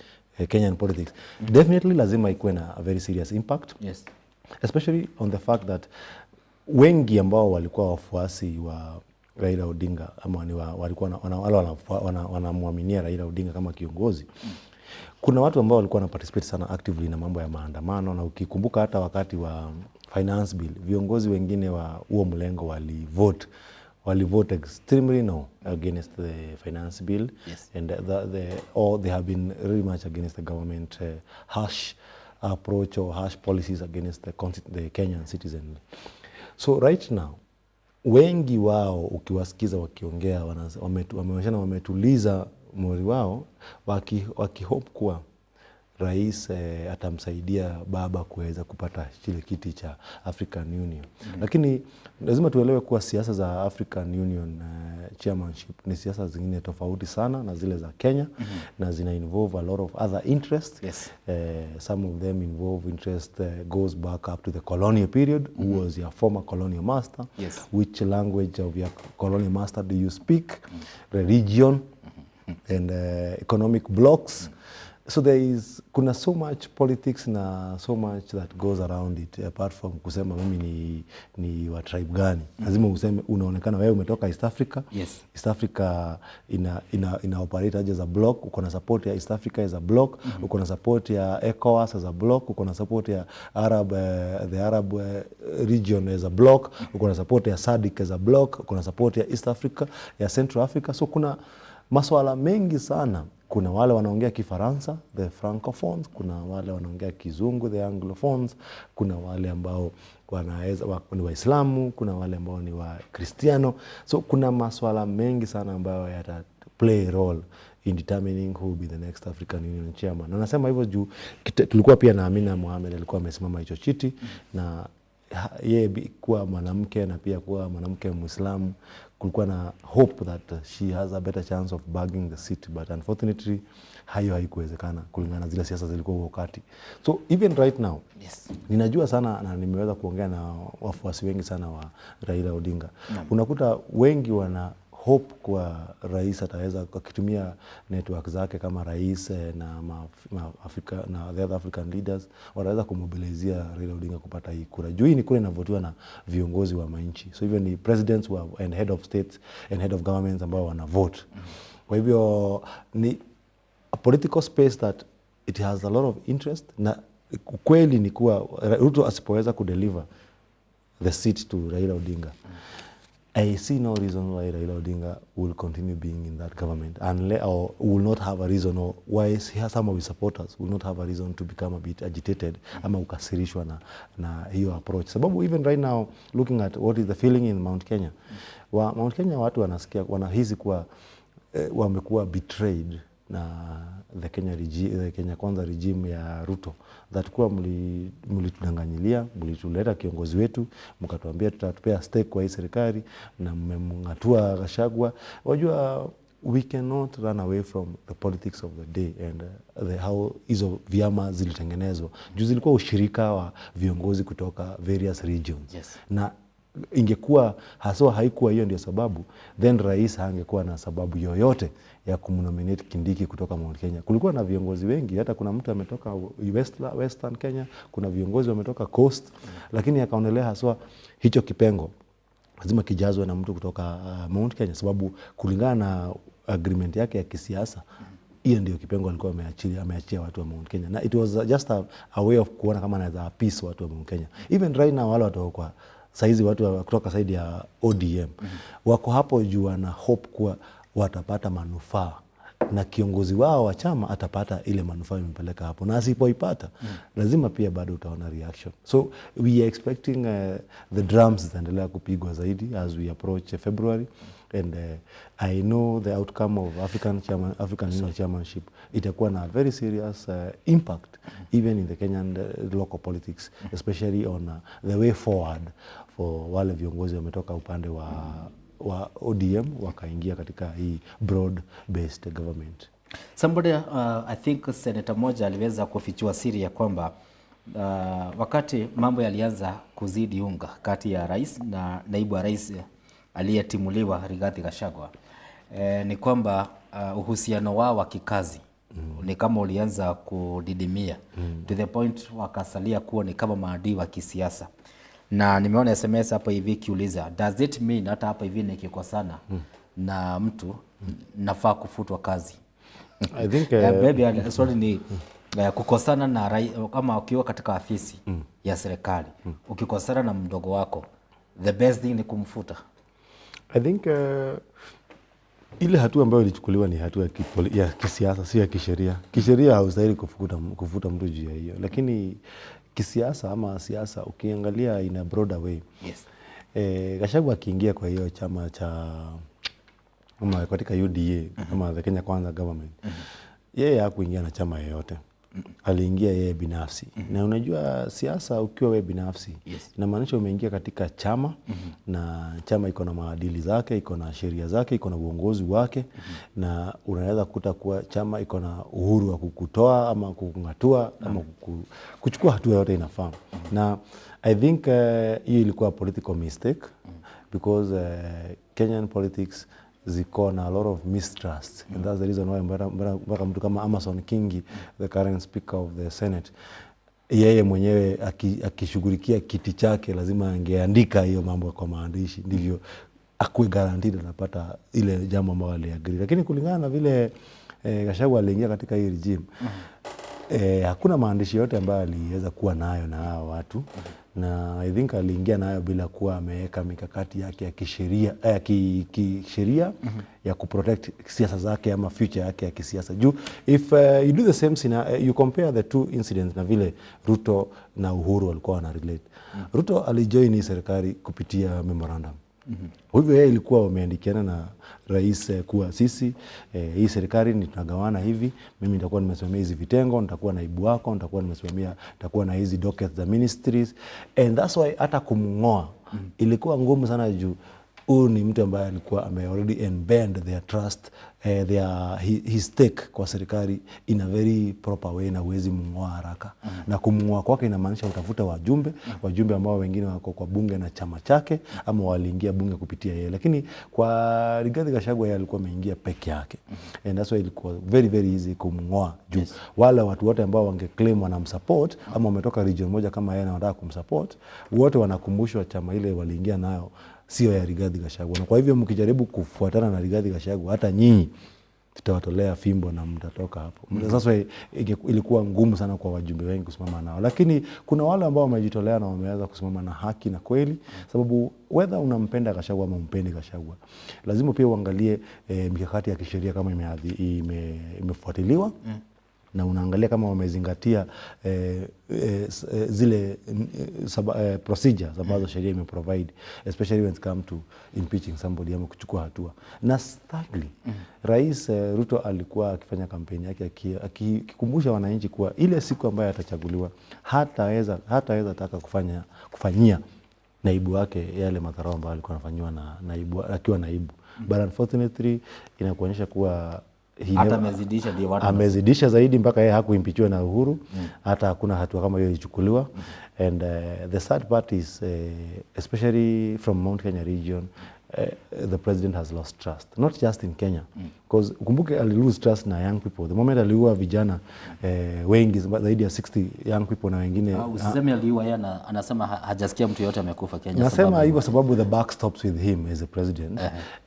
Kenyan politics. Definitely lazima ikuwe na a very serious impact. Yes. Especially on the fact that wengi ambao walikuwa wafuasi wa Raila Odinga ama ni walikuwa wanamwaminia Raila Odinga kama kiongozi. Kuna watu ambao walikuwa na participate sana actively na mambo ya maandamano, na ukikumbuka hata wakati wa finance bill, viongozi wengine wa huo mlengo walivote extremely no against the finance bill. Yes. And they have been really much against the government harsh approach or harsh policies against the Kenyan citizen. So right now, wengi wao ukiwasikiza wakiongea wameonyeshana wametuliza mori wao wakihope kuwa rais atamsaidia baba kuweza kupata kile kiti cha African Union. Lakini lazima tuelewe kuwa siasa za African Union chairmanship ni siasa zingine tofauti sana na zile za Kenya, na zina involve a lot of other interests. Yes. Some of them involve interest goes back up to the colonial period. Who was your former colonial master? Yes. Which language of your colonial master do you speak? Religion and economic blocks. So kuna so much politics na so much that goes around it, apart from kusema mimi ni wa tribe gani. Lazima useme unaonekana wewe umetoka East Africa. Yes. East Africa ina operate as a block. Uko na support ya East Africa as a block. Uko na support ya ECOWAS as a block. Uko na support ya the Arab region as a block. Uko na support ya SADC as a block. Uko na support ya East Africa, ya Central Africa. So kuna masuala mengi sana. Kuna wale wanaongea Kifaransa, the francophones, kuna wale wanaongea Kizungu, the anglophones, kuna wale ambao ni Waislamu, kuna wale ambao ni wa Kristiano. So kuna masuala mengi sana ambayo yata play a role in determining who will be the next African Union chairman. Na nasema hivyo juu tulikuwa pia na Amina Mohamed alikuwa amesimama hicho kiti, na yeye kuwa mwanamke na pia kuwa mwanamke Muislamu, kulikuwa na hope that she has a better chance of bagging the seat, but unfortunately hayo haikuwezekana kulingana na zile siasa zilikuwa wakati. So even right now, yes, ninajua sana na nimeweza kuongea na wafuasi wengi sana wa Raila Odinga. Unakuta wengi wana hope kwa rais ataweza kutumia network zake kama rais na Afrika na the other African leaders wataweza kumobilizia Raila Odinga kupata hii kura. Juu hii ni kura inavotiwa na viongozi wa manchi. So hivyo ni presidents and head of states and head of governments ambao wana vote. Kwa hivyo ni a political space that it has a lot of interest, na kweli ni kuwa Ruto asipoweza kudeliver the seat to Raila Odinga, I see no reason why Raila Odinga will continue being in that government, or will not have a reason, or why some of his supporters will not have a reason to become a bit agitated ama ukasirishwa na hiyo approach. Sababu even right now, looking at what is the feeling in Mount Kenya, Mount Kenya watu wanahisi kuwa wamekuwa betrayed na the Kenya Kwanza regime ya Ruto, that kuwa mlitudanganyilia, mlituleta kiongozi wetu, mkatuambia tutatupea stake kwa hii serikali na mmemngatua Gachagua. Wajua, we cannot run away from the politics of the day and how hizo vyama zilitengenezwa. Juu zilikuwa ushirika wa viongozi kutoka various regions. Yes. Na ingekuwa haswa haikuwa hiyo ndio sababu, then rais hangekuwa na sababu yoyote ya kumnominate Kindiki kutoka Mount Kenya. Kulikuwa na viongozi wengi, hata kuna mtu ametoka Western Kenya, kuna viongozi wametoka Coast, lakini akaonelea haswa hicho kipengo lazima kijazwe na mtu kutoka Mount Kenya, sababu kulingana na agreement yake ya kisiasa, hiyo ndio kipengo alikuwa ameachia watu wa Mount Kenya. Na it was just a way of kuona kama anaweza appease watu wa Mount Kenya. Even right now wale watu kwa saizi watu kutoka side ya ODM wako hapo juu na hope kuwa watapata manufaa na kiongozi wao wa chama atapata ile manufaa impeleka hapo, na asipoipata lazima pia bado utaona reaction. So we are expecting the drums zitaendelea kupigwa zaidi as we approach February, and I know the outcome of African Union chairmanship itakuwa na very serious impact even in the Kenyan local politics, especially on the way forward for wale viongozi wametoka upande wa ODM wakaingia katika hii broad based government. Somebody I think senator moja aliweza kufichua siri ya kwamba wakati mambo yalianza kuzidi unga kati ya rais na naibu wa rais aliyetimuliwa Rigathi Gachagua, ni kwamba uhusiano wao wa kikazi ni kama ulianza kudidimia to the point wakasalia kuwa ni kama maadui wa kisiasa. Na nimeona SMS hapo hivi kiuliza, does it mean hata hapa hivi nikikosana na mtu nafaa kufutwa kazi? I think baby sorry ni kukosana na kama ukiwa katika afisi ya serikali ukikosana na mdogo wako, the best thing ni kumfuta. I think ile hatua ambayo ilichukuliwa ni hatua ya kisiasa, si ya kisheria. Kisheria haustahili kufuta mtu juu ya hiyo, lakini kisiasa ama siasa ukiangalia in a broader way. Yes. Gachagua akiingia kwa hiyo chama cha ama katika UDA ama the Kenya Kwanza government, yeye hakuingia na chama yoyote. Aliingia yeye binafsi. Na unajua siasa ukiwa wewe binafsi, inamaanisha umeingia katika chama na chama iko na maadili zake, iko na sheria zake, iko na uongozi wake, na unaweza kukuta kuwa chama iko na uhuru wa kukutoa ama kukungatua ama kuchukua hatua yote inafaa. Na I think hiyo ilikuwa political mistake because Kenyan politics ziko na a lot of mistrust, and that's the reason why mpaka mtu kama Amason Kingi, the current speaker of the Senate, yeye mwenyewe akishughulikia kiti chake lazima angeandika hiyo mambo kwa maandishi, ndivyo akuwe guaranteed anapata ile jambo ambalo aliagree. Lakini kulingana na vile Gachagua aliingia katika hii regime, hakuna maandishi yote ambayo aliweza kuwa nayo na hao watu, na I think aliingia nayo bila kuwa ameweka mikakati yake ya kisheria ya kuprotect siasa zake ama future yake ya kisiasa. Juu if you do the same you compare the two incidents na vile Ruto na Uhuru walikuwa wana relate. Ruto alijoin hii serikali kupitia memorandum. Hivyo yeye ilikuwa wameandikiana na rais kuwa sisi hii serikali ni tunagawana hivi, mimi nitakuwa nimesimamia hizi vitengo, nitakuwa naibu wako, nitakuwa na hizi dockets za ministries, and that's why hata kumngoa ilikuwa ngumu sana juu huyu ni mtu ambaye alikuwa already embed their trust, his stake kwa serikali in a very proper way, na huwezi mngoa haraka. Na kumngoa kwake inamaanisha utafuta wajumbe ambao wengine wako kwa bunge na chama chake ama waliingia bunge kupitia yeye. Lakini kwa Rigathi Gachagua yeye alikuwa ameingia peke yake, and that's why ilikuwa very very easy kumngoa juu wale watu wote ambao wangeclaim wanamsupport ama wametoka region moja kama yeye na wanataka kumsupport, wote wanakumbushwa chama ile waliingia nayo sio ya Rigathi Gachagua. Na kwa hivyo mkijaribu kufuatana na Rigathi Gachagua, hata nyinyi tutawatolea fimbo na mtatoka hapo. Sasa ilikuwa ngumu sana kwa wajumbe wengi kusimama nao, lakini kuna wale ambao wamejitolea na wameweza kusimama na haki na kweli, sababu whether unampenda Gachagua ama umpendi Gachagua, lazima pia uangalie mikakati ya kisheria kama imefuatiliwa na unaangalia kama wamezingatia zile procedures ambazo sheria imeprovide, especially when it comes to impeaching somebody ama kuchukua hatua. Na thirdly, Rais Ruto alikuwa akifanya kampeni yake akikumbusha wananchi kuwa ile siku ambayo atachaguliwa hataweza taka kufanyia naibu wake yale madharau ambayo alikuwa anafanywa na naibu akiwa naibu. But unfortunately inakuonyesha kuwa hata amezidisha zaidi mpaka yeye hakuimpichiwa na Uhuru, hata hakuna hatua kama hiyo ilichukuliwa. And the sad part is especially from Mount Kenya region, the president has lost trust, not just in Kenya, because kumbuke ali lose trust na young people the moment aliua vijana wengi zaidi ya 60 young people, na wengine usiseme aliua yeye, anasema hajasikia mtu yote amekufa Kenya. Nasema hivyo sababu the buck stops with him as a president,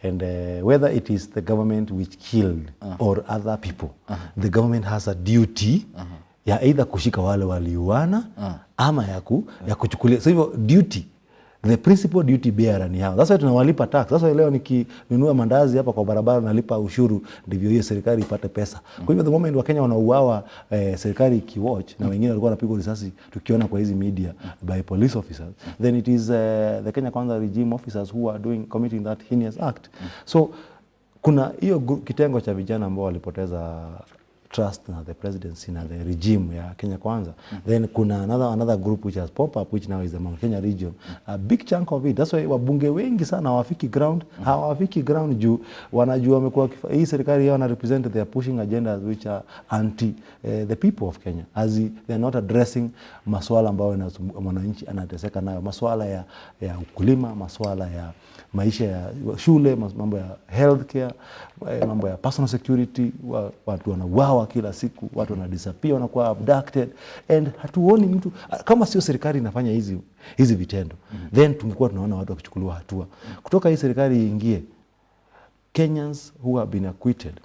and whether it is the government which killed or other people, the government has a duty ya either kushika wale waliuana ama ya kuchukulia. So hivyo duty, the principal duty bearer ni hao. That's why tunawalipa tax. Sasa leo nikinunua mandazi hapa kwa barabara nalipa ushuru, ndivyo hiyo serikali ipate pesa. Kwa hivyo the moment wa Kenya wanauawa, serikali ikiwatch na wengine walikuwa wanapigwa risasi tukiona kwa hizi media by police officers, then it is the Kenya Kwanza regime officers who are committing that heinous act. So kuna hiyo kitengo cha vijana ambao walipoteza trust na the presidency na the regime ya Kenya Kwanza. Then kuna another group which has popped up, which now is the Mount Kenya region. A big chunk of it. That's why wabunge wengi sana hawafiki ground juu wanajua wamekuwa hii serikali yao na represent, they are pushing agendas which are anti the people of Kenya, as they are not addressing maswala ambayo mwananchi anateseka nayo, maswala ya ukulima, maswala ya maisha ya shule, mambo ya healthcare, mambo ya personal security, watu wanauawa wanauawa kila siku, watu wana disappear, wanakuwa abducted, and hatuoni mtu. Kama sio serikali inafanya hizi vitendo, then tungekuwa tunaona watu wakichukuliwa hatua. Kutoka hii serikali iingie, Kenyans who have been acquitted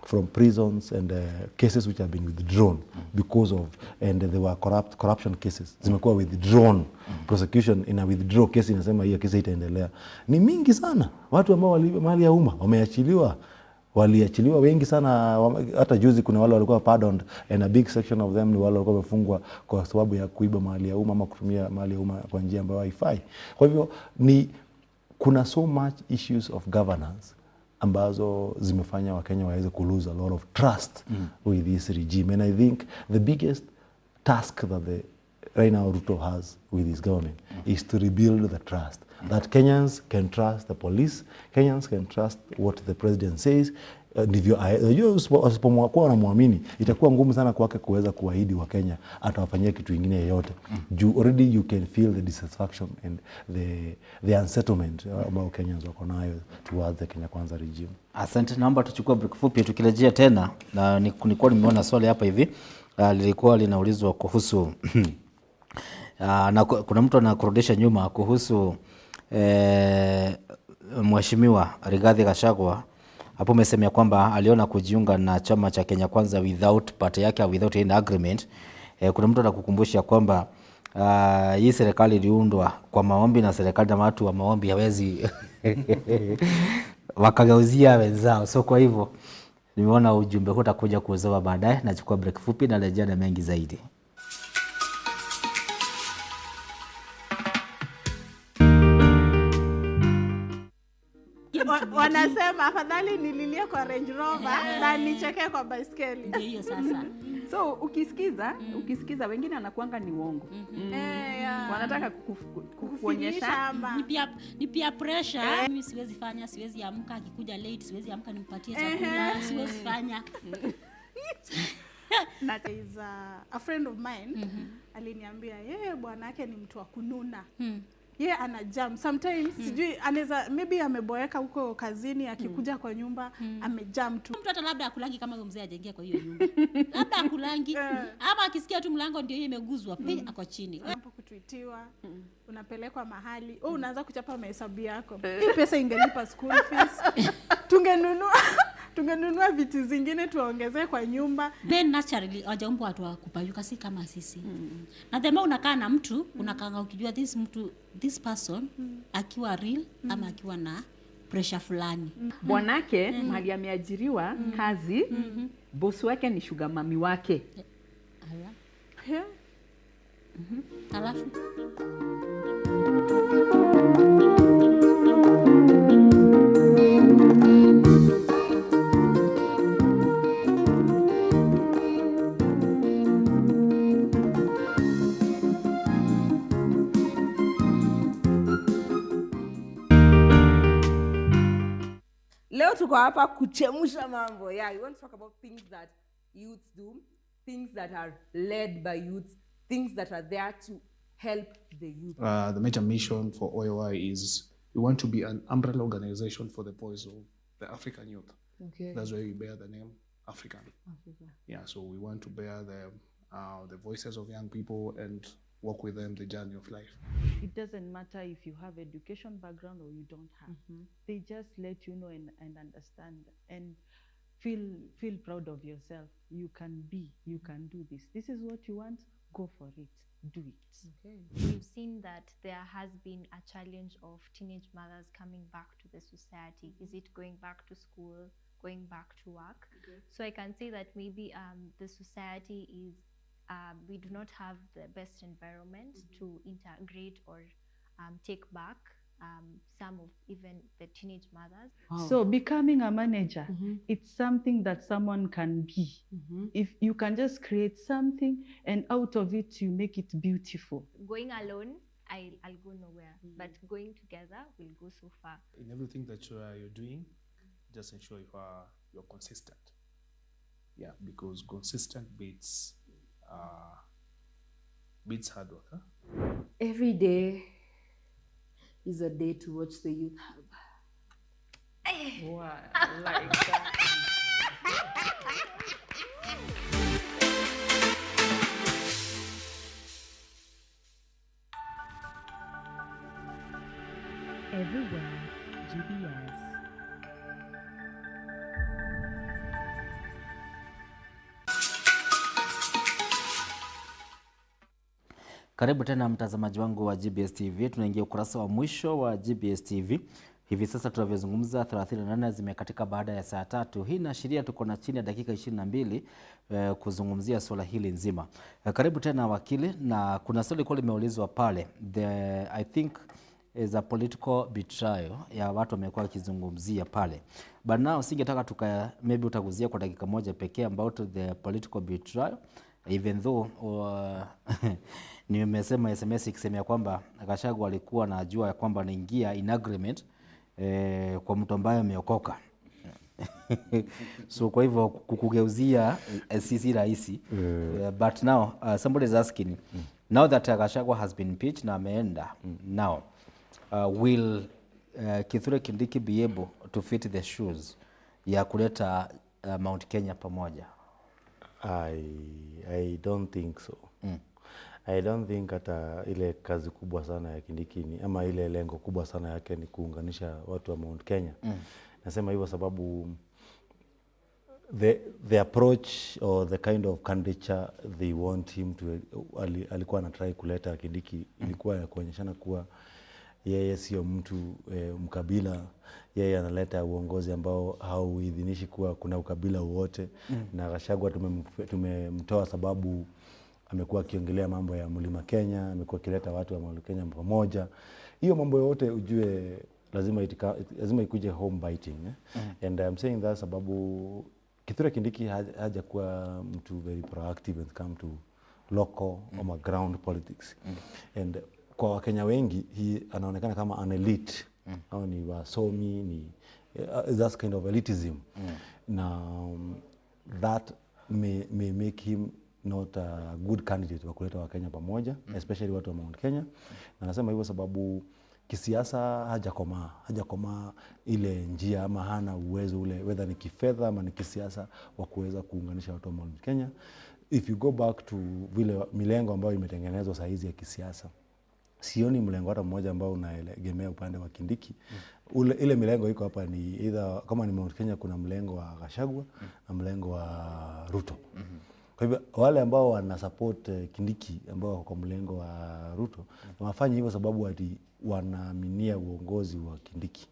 from prisons and cases which have been withdrawn because of, and there were corruption cases zimekuwa withdrawn, prosecution ina withdraw case, inasema hiyo kesi itaendelea, ni mingi sana. Watu ambao mali ya umma waliachiliwa wengi sana. Hata juzi kuna wale walikuwa pardoned, and a big section of them ni wale walikuwa wamefungwa kwa sababu ya kuiba mali ya umma ama kutumia mali ya umma kwa njia ambayo haifai. Kwa hivyo kuna so much issues of governance ambazo zimefanya Wakenya waweze ku lose a lot of trust with this regime, and I think the biggest task that right now Ruto has with his government is to rebuild the trust, that Kenyans can trust the police, Kenyans can trust what the president says. Ndivyo wasipokuwa wanamwamini, itakuwa ngumu sana kwake kuweza kuahidi Wakenya atawafanyia kitu kingine yoyote. Already you can feel the dissatisfaction and the unsettlement ambao Kenyans wako nayo towards the Kenya Kwanza regime. Asante, naomba tuchukue break fupi, tukirejea tena na nilikuwa nimeona swali hapa hivi lilikuwa linaulizwa kuhusu na kuna mtu anakurudisha nyuma kuhusu Mheshimiwa Rigathi Gachagua. Hapo umesemea kwamba aliona kujiunga na chama cha Kenya Kwanza without party yake, without any agreement. Kuna mtu anakukumbusha kwamba hii serikali iliundwa kwa maombi, na serikali na watu wa maombi hawezi wakagauzia wenzao. So kwa hivyo nimeona ujumbe huu utakuja kuuzoa baadaye. Nachukua break fupi na rejea na mengi zaidi. Wanasema afadhali nililie kwa Range Rover na nicheke kwa baiskeli. Ndio hiyo sasa. So ukisikiza wengine anakuanga ni uongo. Wanataka kukuonyesha ni pia pressure. Mimi siwezi amka, akikuja late siwezi amka nimpatie chakula, siwezi fanya. Is a friend of mine aliniambia yeye bwana yake ni mtu wa kununa. Yeye ana jam sometimes, sijui anaweza maybe ameboeka huko kazini, akikuja kwa nyumba amejam tu. Mtu hata labda akulangi kama huyo mzee ajaingia kwa hiyo nyumba. Labda akulangi ama akisikia tu mlango ndio hiyo imeguzwa, ako chini. Hapo kutuitiwa, unapelekwa mahali, unaanza kuchapa mahesabu yako. Hii pesa ingelipa school fees. Tungenunua vitu zingine tuongezee kwa nyumba. Then naturally hawajaumbwa watu wa kupayuka, si kama sisi. Na the more unakaa na mtu, unakaa ukijua this person akiwa real ama akiwa na pressure fulani. Bwanake mahali ameajiriwa kazi, boss wake ni sugar mami wake. Alafu leo tuko hapa kuchemusha mambo. Yeah, we want to talk about things that youths do, things that are led by youths, things that are there to help the youth. The major mission for OAY is we want to be an umbrella organization for the voice of the African youth. Okay. That's why we bear the name African. Yeah, so we want to bear the voices of young people and walk with them the journey of life. It doesn't matter if you have education background or you don't have. They just let you know and understand and feel proud of yourself. You can do this. This is what you want, go for it, do it. Okay. We've seen that there has been a challenge of teenage mothers coming back to the society. Is it going back to school, going back to work? Okay. So I can say that maybe the society is we do not have the best environment to integrate or take back some of even the teenage mothers. Wow. So becoming a manager, it's something that someone can be. If you can just create something and out of it you make it beautiful. Going alone, I'll go nowhere, but going together will go so far. In everything that you're doing, just ensure you're consistent. Yeah, because consistent beats hard work. Huh? Every day is a day to watch the youth hub. Wow, like that. everywhere, GBS. Karibu tena mtazamaji wangu wa GBS TV. Tunaingia ukurasa wa mwisho wa GBS TV. Hivi sasa tunavyozungumza 38 zimekatika baada ya saa 3. Hii inaashiria tuko na chini ya dakika 22 kuzungumzia swala hili nzima. Karibu tena wakili, na kuna swali kwa limeulizwa pale. I think is a political betrayal ya watu wamekuwa wakizungumzia pale. But now singetaka maybe utaguzia kwa dakika moja pekee about the political betrayal, even though nimesema SMS ikisemea kwamba Gachagua alikuwa anajua ya kwamba anaingia in agreement kwa mtu ambaye ameokoka. So kwa hivyo kukugeuzia sisi rahisi. But now somebody is asking, now that Gachagua has been impeached na ameenda, now will Kithure Kindiki be able to fit the shoes ya kuleta Mount Kenya pamoja? I don't think so. I don't think hata ile kazi kubwa sana ya Kindiki ama ile lengo kubwa sana yake ni kuunganisha watu wa Mount Kenya. Nasema hivyo sababu the approach or the kind of candidature they want him to alikuwa anatry kuleta Kindiki ilikuwa ya kuonyeshana kuwa yeye sio mtu mkabila. Yeye analeta uongozi ambao hauidhinishi kuwa kuna ukabila wote. Na Gachagua tumemtoa sababu amekuwa akiongelea mambo ya Mlima Kenya, amekuwa akileta watu wa Mlima Kenya pamoja. Hiyo mambo yote ujue lazima ikuje home biting. And I'm saying that sababu Kithure Kindiki haja kuwa mtu very proactive when it come to local or ground politics. And kwa Wakenya wengi anaonekana kama an elite. Au ni wasomi, ni that kind of elitism. Now that may make him not a good candidate wa kuleta Wakenya pamoja, especially watu wa Mount Kenya. Na nasema hivyo sababu kisiasa hajakomaa ile njia ama hana uwezo ule, whether ni kifedha ama ni kisiasa, wa kuweza kuunganisha watu wa Mount Kenya. If you go back to vile milengo ambayo imetengenezwa saa hizi ya kisiasa, sioni mlengo hata mmoja ambao unaegemea upande wa Kindiki. Ile milengo iko hapa ni either kama ni Mount Kenya kuna mlengo wa Gachagua na mlengo wa Ruto. Kwa hivyo wale ambao wana support Kindiki ambao wako kwa mlengo wa Ruto wanafanya hivyo sababu wanaaminia uongozi wa Kindiki.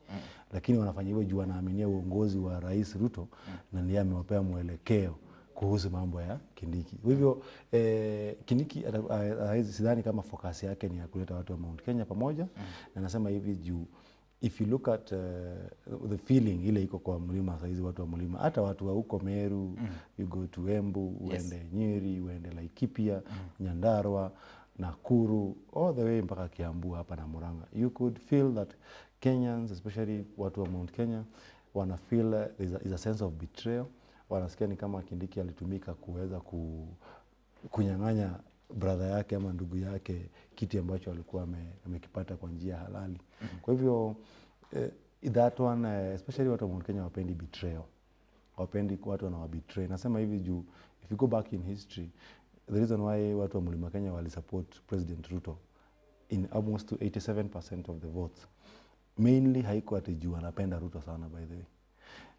Lakini wanafanya hivyo juu wanaaminia uongozi wa Rais Ruto na ndiye amewapea mwelekeo kuhusu mambo ya Kindiki. Kwa hivyo Kindiki sidhani kama focus yake ni ya kuleta watu wa Mount Kenya pamoja. Na nasema hivi juu if you look at the feeling ile iko kwa mlima saizi, watu wa mlima, hata watu wa huko Meru, you go to Embu, uende Nyeri, uende Laikipia, Nyandarua, Nakuru, all the way mpaka Kiambu hapa na Murang'a, you could feel that Kenyans, especially watu wa Mount Kenya, wana feel is a sense of betrayal. Wanasikia ni kama Kindiki alitumika kuweza kunyang'anya brother yake ama ndugu yake kiti ambacho alikuwa amekipata kwa njia halali. Kwa hivyo that one, especially watu wa Mount Kenya wapendi betrayal. Wapendi watu wanawabetray. Nasema hivi juu if you go back in history, the reason why watu wa Mlima Kenya wali support President Ruto in almost to 87% of the votes, mainly haiko ati juu anapenda Ruto sana, by the way.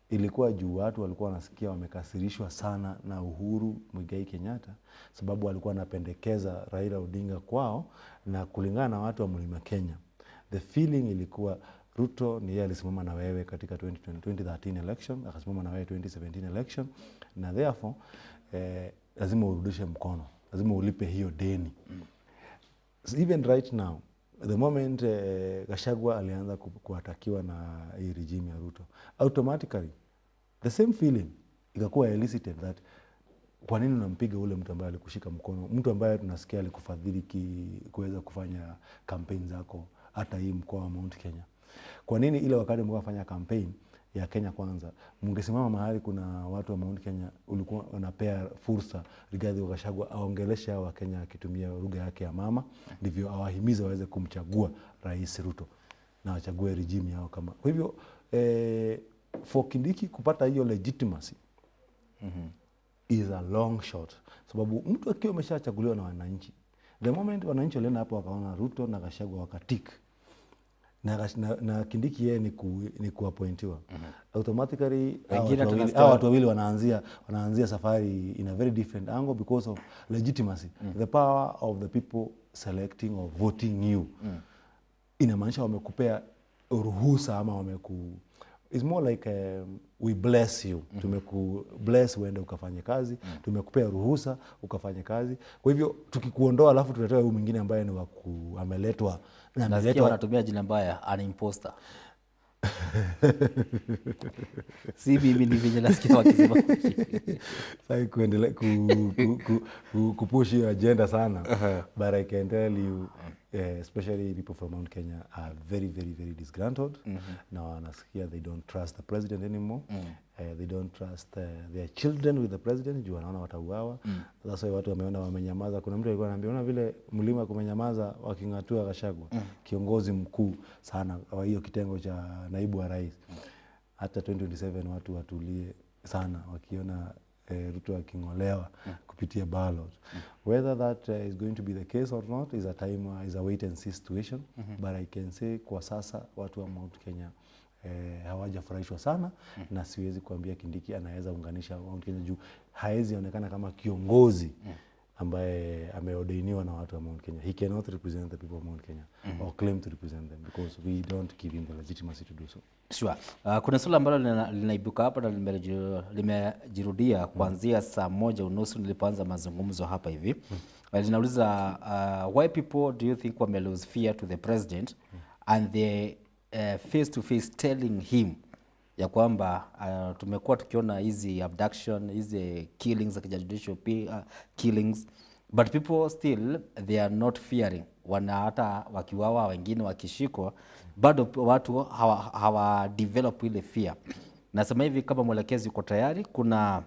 Ilikuwa juu watu walikuwa wanasikia wamekasirishwa sana na Uhuru Muigai Kenyatta sababu alikuwa anapendekeza Raila Odinga kwao, na kulingana na watu wa Mlima Kenya the feeling ilikuwa Ruto ni yeye alisimama na wewe katika 2013 election, akasimama na wewe 2017 election, na therefore lazima urudishe mkono, lazima ulipe hiyo deni. So even right now, the moment Gachagua alianza kuatakiwa na hii regime ya Ruto, automatically the same feeling ikakuwa elicited that kwa nini unampiga ule mtu ambaye alikushika mkono, mtu ambaye tunasikia alikufadhili kuweza kufanya campaign zako hata hii mkoa wa Mount Kenya. Kwa nini ile wakati mkafanya campaign ya Kenya Kwanza mungesimama mahali kuna watu wa Mount Kenya, ulikuwa unapea fursa Rigathi Gachagua aongelesha wa Kenya akitumia lugha yake ya mama, ndivyo awahimiza waweze kumchagua Rais Ruto na wachague regime yao kama. Kwa hivyo for Kindiki kupata hiyo legitimacy is a long shot, sababu mtu akiwa ameshachaguliwa na wananchi, the moment wananchi walienda hapo wakaona Ruto na Gachagua wakatik, na Kindiki yeye ni kuappointiwa. Automatically Wengine watu wawili wanaanzia safari in a very different angle because of legitimacy. The power of the people selecting or voting you. Inamaanisha wamekupea ruhusa ama it's more like we bless you. Tumeku bless uende ukafanye kazi, tumekupea ruhusa ukafanye kazi. Kwa hivyo tukikuondoa alafu tutatoa huyu mwingine ambaye ni ameletwa wanatumia jina mbaya, an imposter. Si mimi ni vile nasikia wakisema sai kuendelea kupush hiyo agenda sana. But I can tell you especially people from Mount Kenya are very very very disgruntled. Now wanasikia they don't trust the president anymore. They don't trust their children with the president. Juu wanaona watauawa. Sasa watu wameona wamenyamaza. Kuna mtu alikuwa ananiambia una vile mlima kumenyamaza wakingatua Gachagua, kiongozi mkuu sana wa hiyo kitengo cha naibu wa rais. Hata 2027 watu watulie sana wakiona Ruto akingolewa kupitia ballot. Whether that is going to be the case or not is a wait and see situation. But I can say kwa sasa watu wa Mount Kenya hawajafurahishwa sana. Na siwezi kuambia Kindiki anaweza unganisha Mount Kenya juu haezi onekana kama kiongozi ambaye ameordainiwa na watu wa Mount Kenya. He cannot represent the people of Mount Kenya or claim to represent them because we don't give him the legitimacy to do so. Sure. Kuna swala ambalo linaibuka hapa na limejirudia kuanzia saa 1:30 nilipoanza mazungumzo hapa hivi. Linauliza why people do you think wame lose fear to the president and they face to face telling him ya kwamba tumekuwa tukiona hizi abduction, hizi killings, extrajudicial killings, but people still they are not fearing. Wana hata wakiwawa, wengine wakishikwa, bado watu hawa develop ile fear. Nasema hivi kama mwelekezi uko tayari, kuna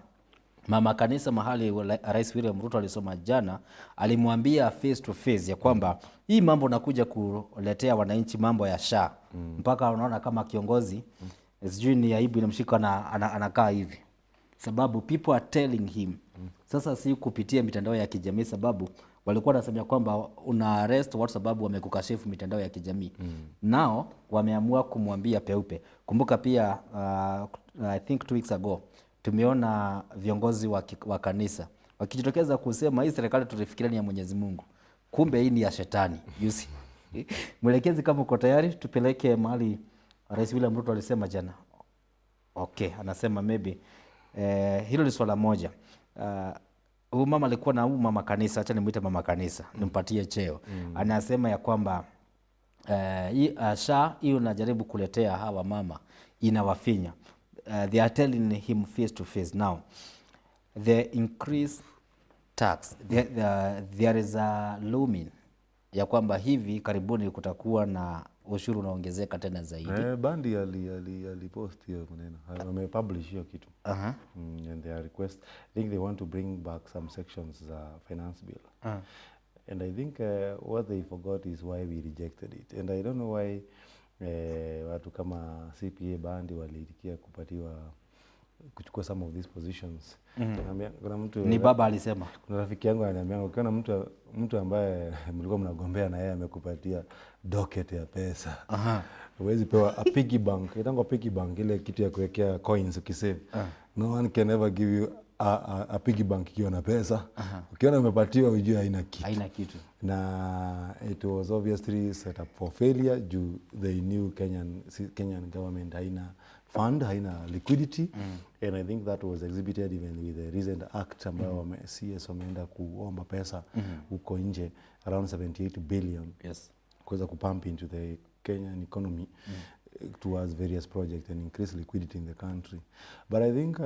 mama kanisa mahali Rais William Ruto alisoma jana, alimwambia face to face ya kwamba hii mambo nakuja kuletea wananchi mambo ya SHA. Mpaka unaona kama kiongozi sijui ni aibu inamshika anakaa hivi. Sababu people are telling him. Sasa si kupitia mitandao ya kijamii, sababu walikuwa wanasema kwamba una arrest watu sababu wamekukashifu mitandao ya kijamii. Nao wameamua kumwambia peupe. Kumbuka pia I think 2 weeks ago tumeona viongozi wa kanisa wakijitokeza kusema hii serikali tulifikiria ni ya Mwenyezi Mungu, kumbe hii ni ya shetani. You see? Mwelekezi, kama uko tayari tupeleke mahali Rais William Ruto alisema jana. Okay, anasema maybe hilo ni swala moja. Huyu mama alikuwa na mama kanisa, acha nimuite mama kanisa, nimpatie cheo. Anasema ya kwamba SHA hiyo unajaribu kuletea hawa mama inawafinya. They are telling him face to face now. The increased tax, there is a looming ya kwamba hivi karibuni kutakuwa na ushuru unaongezeka tena zaidi. Bandi alipost hiyo maneno. Wamepublish hiyo kitu. And their request, I think they want to bring back some sections finance bill. And I think what they forgot is why we rejected it. And I don't know why watu kama CPA Bandi waliitikia kuchukua some of these positions. Kuna mtu ni baba alisema. Kuna rafiki yangu ananiambia ukiona mtu ambaye mlikuwa mnagombea na yeye amekupatia docket ya pesa. Huwezi pewa a piggy bank. Itango piggy bank, ile kitu ya kuwekea coins ukisave. No one can ever give you a piggy bank ikiwa na pesa. Ukiona umepatiwa ujue haina kitu. Na it was obviously set up for failure. They knew Kenyan government haina fund, haina liquidity. And I think that was exhibited even with the recent act ambayo CS wameenda kuomba pesa huko nje around 78 billion. Yes. Kuweza kupump into the Kenyan economy towards various projects and increase liquidity in the country. But I think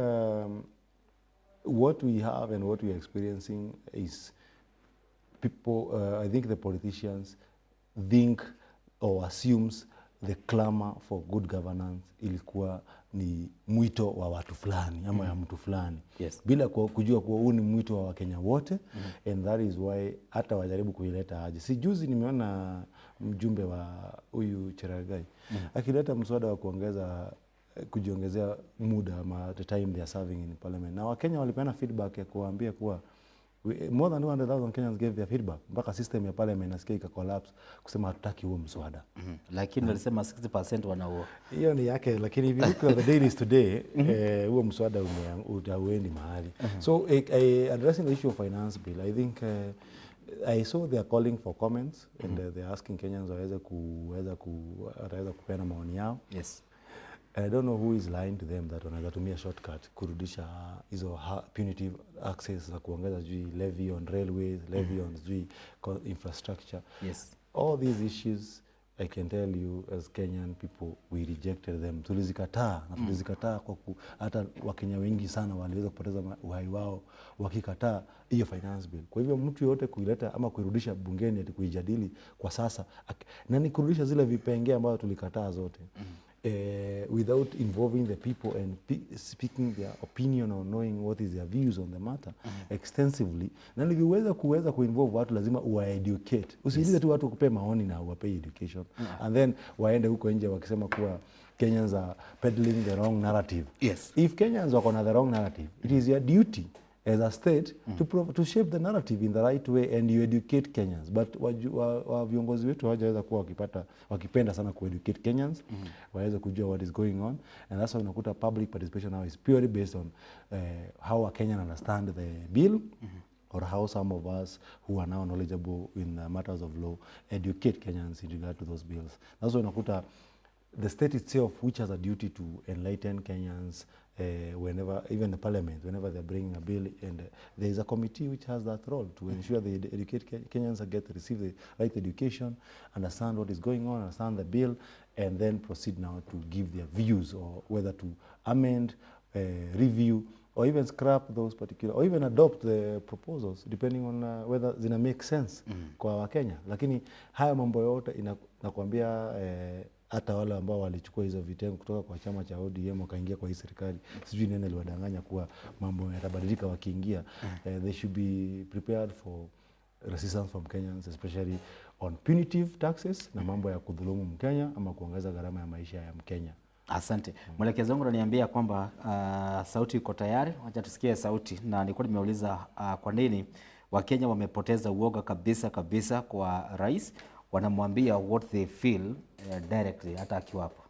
what we have and what we are experiencing is people, I think the politicians think or assumes the clamor for good governance ilikuwa ni mwito wa watu fulani ama ya mtu fulani. Yes. Bila kujua kuwa huu ni mwito wa Wakenya wote. And that is why hata wajaribu kuileta aje. Si juzi nimeona mjumbe wa huyu Cheragai akileta mswada wa kujiongezea muda ama the time they are serving in parliament. Na Wakenya walipeana feedback ya kuambia kuwa More than 200,000 Kenyans gave their feedback. Mpaka system ya parliament nasikia ika-collapse kusema hatutaki huo mswada. Lakini walisema 60% wanauo. Hiyo ni yake, lakini if you look at the dailies today, huo mswada hauendi mahali. So addressing the issue of finance bill, I think I saw they are calling for comments and they're asking Kenyans waweze kupeana maoni yao. Yes. I don't know who is lying to them that wanaweza tumia shortcut kurudisha hizo punitive access na kuongeza levy on railways, levy on infrastructure. Yes. All these issues, I can tell you as Kenyan people, we rejected them. Tulizikataa na tulizikataa kwa hata Wakenya wengi sana waliweza kupoteza uhai wao wakikataa hiyo finance bill. Kwa hivyo mtu yote kuileta ama kuirudisha bungeni ati kuijadili kwa sasa na ni kurudisha zile vipengee ambazo tulikataa zote. Without involving the people and speaking their opinion or knowing what is their views on the matter extensively. Na niliweza kuinvolve watu lazima uwaeducate. Usiulize tu watu kupe maoni na uwape education. And then waende huko nje wakisema kuwa Kenyans are peddling the wrong narrative. Yes. If Kenyans wako na the wrong narrative, it is your duty as a state to shape the narrative in the right way and you educate Kenyans. But viongozi wetu hawajaweza kuwa wakipenda sana educate Kenyans, waweze kujua what is going on, and that's why unakuta public participation now is purely based on how a Kenyan understand the bill, or how some of us who are now knowledgeable in matters of law educate Kenyans in regard to those bills. That's why unakuta the state itself, which has a duty to enlighten Kenyans, whenever, even the parliament, whenever they're bringing a bill, and there is a committee which has that role to ensure they educate Kenyans receive the right education, understand what is going on, understand the bill, and then proceed now to give their views, or whether to amend, review, or even scrap those particular, or even adopt the proposals, depending on whether zina make sense kwa Wakenya. Lakini haya mambo yote nakwambia hata wale ambao walichukua hizo vitengo kutoka kwa chama cha ODM wakaingia kwa hii serikali, sijui nini aliwadanganya kuwa mambo yatabadilika wakiingia. They should be prepared for resistance from Kenyans, especially on punitive taxes na mambo ya kudhulumu Mkenya ama kuongeza gharama ya maisha ya Mkenya. Asante. Mwelekezi wangu ananiambia kwamba sauti iko tayari. Wacha tusikie sauti, na nilikuwa nimeuliza kwa nini Wakenya wamepoteza uoga kabisa kwa rais. Wanamwambia what they feel directly hata akiwa hapo.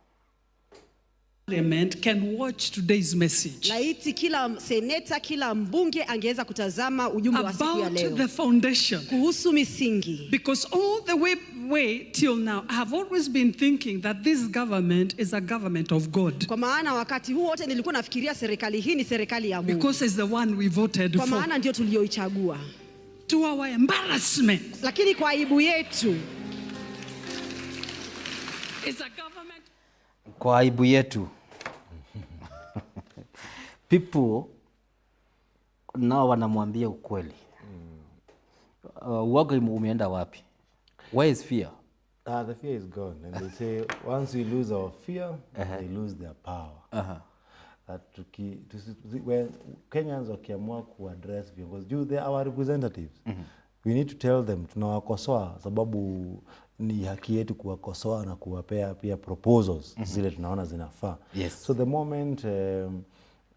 Parliament can watch today's message. Laiti kila seneta, kila mbunge angeweza kutazama ujumbe wa siku ya leo. About the foundation. Kuhusu misingi. Because all the way till now, I have always been thinking that this government is a government of God. Kwa maana wakati huu wote nilikuwa nafikiria serikali hii ni serikali ya Mungu. Because it's the one we voted for. Kwa maana ndio tulioichagua. To our embarrassment. Lakini kwa aibu yetu. It's a government. Kwa aibu yetu. People nao wanamwambia ukweli. Uoga umeenda wapi? Where is fear? The fear is gone, and they say once we lose our fear, they lose their power. When Kenyans wakiamua kuaddress viongozi, they are our representatives. We need to tell them tunawakosoa sababu ni haki yetu kuwakosoa na kuwapea pia proposals zile tunaona zinafaa. Yes. So the moment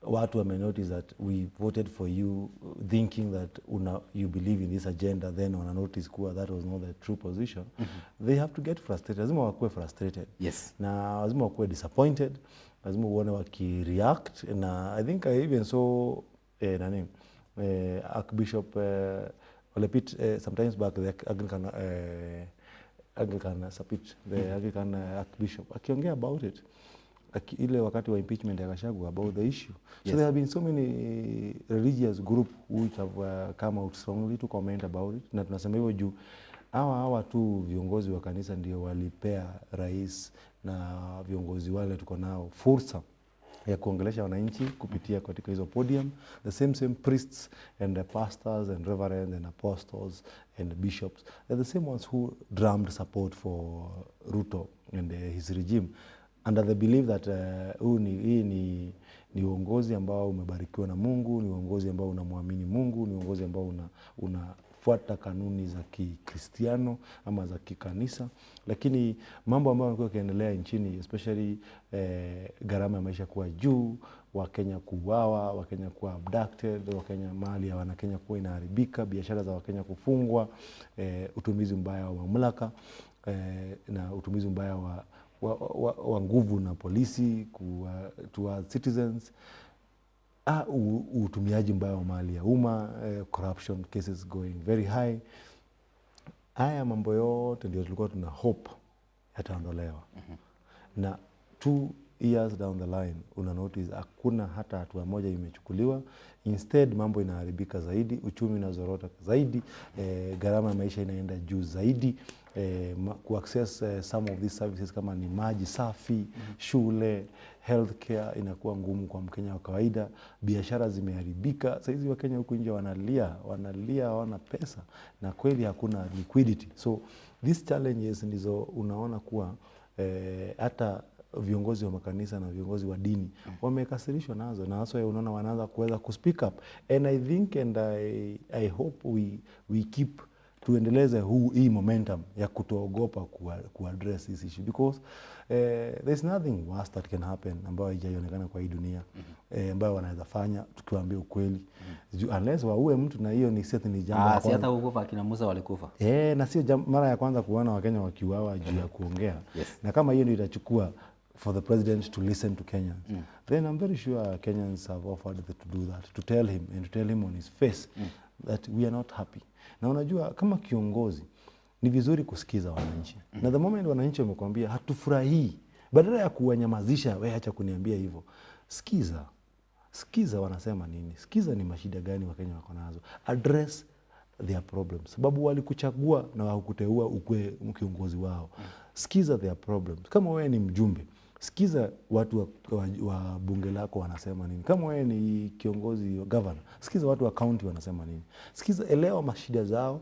watu wamenotice that we voted for you thinking that you believe in this agenda, then wana notice kuwa that was not the true position, they have to get frustrated. Lazima wakuwe frustrated. Yes. Na lazima wakuwe disappointed. Lazima uone wakireact. Na I think I even saw Archbishop Olepit sometimes back, the Anglican Sapit, the Anglican Archbishop, akiongea about it. Ile wakati wa impeachment ya Gachagua about the issue. So there have been so many religious group which have come out strongly to comment about it. Na tunasema hivyo juu hawa tu viongozi wa kanisa ndio walipea rais na viongozi wale tuko nao fursa ya kuongelesha wananchi kupitia katika hizo podium. The same priests and the pastors and reverends and apostles and bishops, they're the same ones who drummed support for Ruto and his regime, under the belief that hii ni uongozi ambao umebarikiwa na Mungu, ni uongozi ambao unamwamini Mungu, ni uongozi ambao kufuata kanuni za Kikristiano ama za kikanisa, lakini mambo ambayo yamekuwa yakiendelea nchini, especially gharama ya maisha kuwa juu, Wakenya kuuawa, Wakenya kuwa abducted, Wakenya, mali ya Wanakenya kuwa inaharibika, biashara za Wakenya kufungwa, utumizi mbaya wa mamlaka, na utumizi mbaya wa nguvu na polisi to citizens, utumiaji mbaya wa mali ya umma, corruption cases going very high. Haya mambo yote ndio tulikuwa tuna hope yataondolewa. Na 2 years down the line una notice hakuna hata hatua moja imechukuliwa. Instead mambo inaharibika zaidi, uchumi unazorota zaidi, gharama ya maisha inaenda juu zaidi, kuaccess some of these services kama ni maji safi, shule, healthcare inakuwa ngumu kwa Mkenya wa kawaida, biashara zimeharibika. Sasa hizi Wakenya huku nje wanalia hawana pesa na kweli hakuna liquidity. So these challenges ndizo unaona kuwa hata viongozi wa makanisa na viongozi wa dini wamekasirishwa nazo, na hasa unaona wanaanza kuweza kuspeak up, and I think and I hope we keep tuendeleze hii momentum ya kutoogopa kuaddress this issue, because there's nothing worse that can happen ambayo haijaonekana kwa hii dunia, ambayo wanaweza fanya tukiwaambia ukweli, unless waue mtu, na hiyo ni seti ni jambo si hata huko akina Musa walikufa, na sio mara ya kwanza kuona Wakenya wakiuawa juu ya kuongea. Na kama hiyo ndio itachukua for the president to listen to Kenyans, then I'm very sure Kenyans have offered to do that, to tell him and to tell him on his face that we are not happy. Na unajua kama kiongozi ni vizuri kusikiza wananchi. Na the moment wananchi wamekwambia hatufurahii, badala ya kuwanyamazisha, wewe acha kuniambia hivyo, sikiza wanasema nini, sikiza ni mashida gani Wakenya wako nazo, address their problems, sababu walikuchagua na hawakuteua ukue kiongozi wao. Sikiza their problems. Kama wewe ni mjumbe, sikiza watu wa bunge lako wanasema nini. Kama wewe ni kiongozi wa governor, sikiza watu wa county wanasema nini. Sikiza, elewa mashida zao,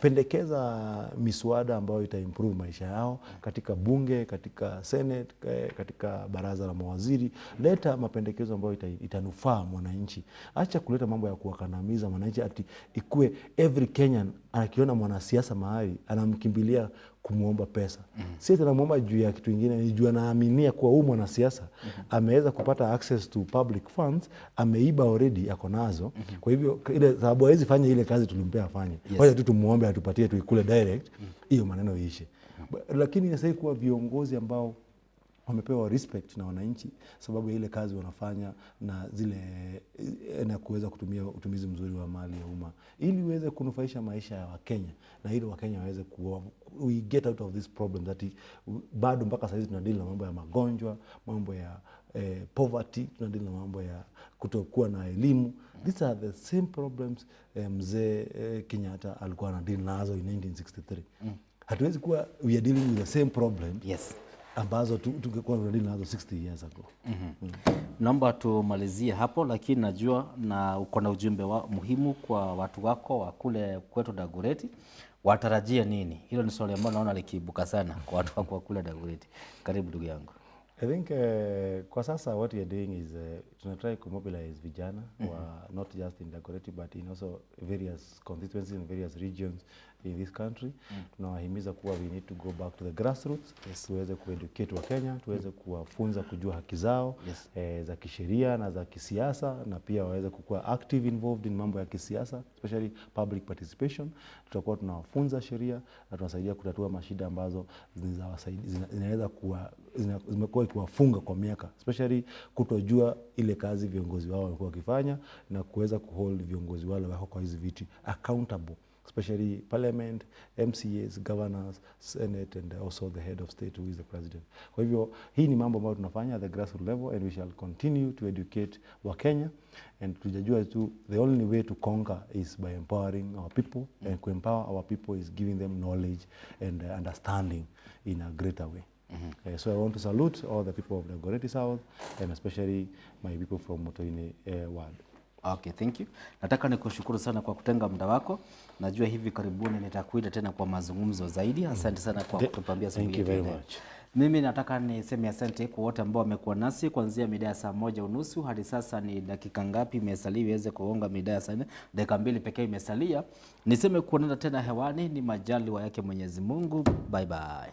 pendekeza miswada ambayo itaimprove maisha yao katika bunge, katika senate, katika baraza la mawaziri. Leta mapendekezo ambayo itanufaa mwananchi. Acha kuleta mambo ya kuwakandamiza mwananchi ati ikue every Kenyan anakiona mwanasiasa mahali anamkimbilia kumuomba pesa. Si tunamuomba juu ya kitu kingine, ni juu anaaminia kuwa huyu mwanasiasa ameweza kupata access to public funds, ameiba already, ako nazo. Kwa hivyo ile sababu hawezi fanya ile kazi tulimpea afanye. Wacha tu tumuombe atupatie tuikule direct, hiyo maneno iishe. Lakini inastahili kuwa viongozi ambao wamepewa respect na wananchi sababu ya ile kazi wanafanya, na zile na kuweza kutumia utumizi mzuri wa mali ya umma ili uweze kunufaisha maisha ya Wakenya, na ili Wakenya waweze we get out of this problem that bado mpaka sasa tunadeal na mambo ya magonjwa, mambo ya poverty, tunadeal na mambo ya kutokuwa na elimu. These are the same problems mzee Kenyatta alikuwa anadeal nazo in 1963. Hatuwezi kuwa we are dealing with the same problem ambazo tungekuwa tunadili nazo 60 years ago. Naomba tumalizie hapo, lakini najua na uko na ujumbe muhimu kwa watu wako wa kule kwetu Dagoretti. Watarajia nini? Hilo ni swali ambalo naona likiibuka sana kwa watu wako wa kule Dagoretti. Karibu ndugu yangu. I think kwa sasa what we are doing is tunatry to mobilize vijana not just in Dagoretti but in also various constituencies and various regions in this country. Tunawahimiza kuwa we need to go back to the grassroots, tuweze kueducate wa Kenya, tuweze kuwafunza kujua haki zao za kisheria na za kisiasa, na pia waweze kuwa active involved in mambo ya kisiasa, especially public participation. Tutakuwa tunawafunza sheria na tunasaidia kutatua mashida ambazo zinaweza kuwa zimekuwa ikiwafunga kwa miaka, especially kutojua ile kazi viongozi wao walikuwa wakifanya, na kuweza kuhold viongozi wale wako kwa hizi viti accountable, especially parliament, MCAs, governors, senate, and also the head of state who is the president. Kwa hivyo hii ni mambo ambayo tunafanya at the grassroots level, and we shall continue to educate Wakenya, and tujajua tu the only way to conquer is by empowering our people, and to empower our people is giving them knowledge and understanding in a greater way. So I want to salute all the people of the Dagoretti South, and especially my people from Motoini ward. Okay, thank you. Nataka nikushukuru sana kwa kutenga muda wako. Najua hivi karibuni nitakuita tena kwa mazungumzo zaidi. Asante sana kwa kutupambia siku hii. Thank you very much. Mimi nataka niseme asante kwa wote ambao wamekuwa nasi kuanzia mida ya saa 1:30 hadi sasa. Ni dakika ngapi imesalia iweze kuonga mida ya saa 4? Dakika 2 pekee imesalia. Niseme kuonana tena hewani ni majaliwa yake Mwenyezi Mungu. Bye bye.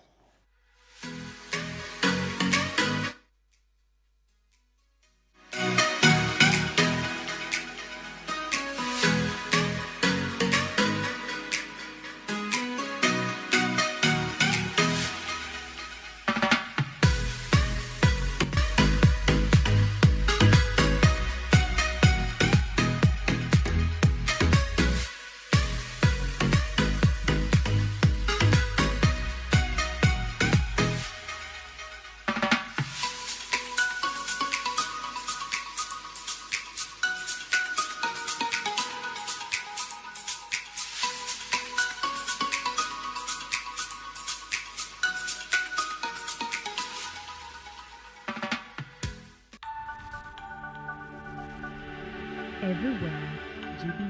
Everywhere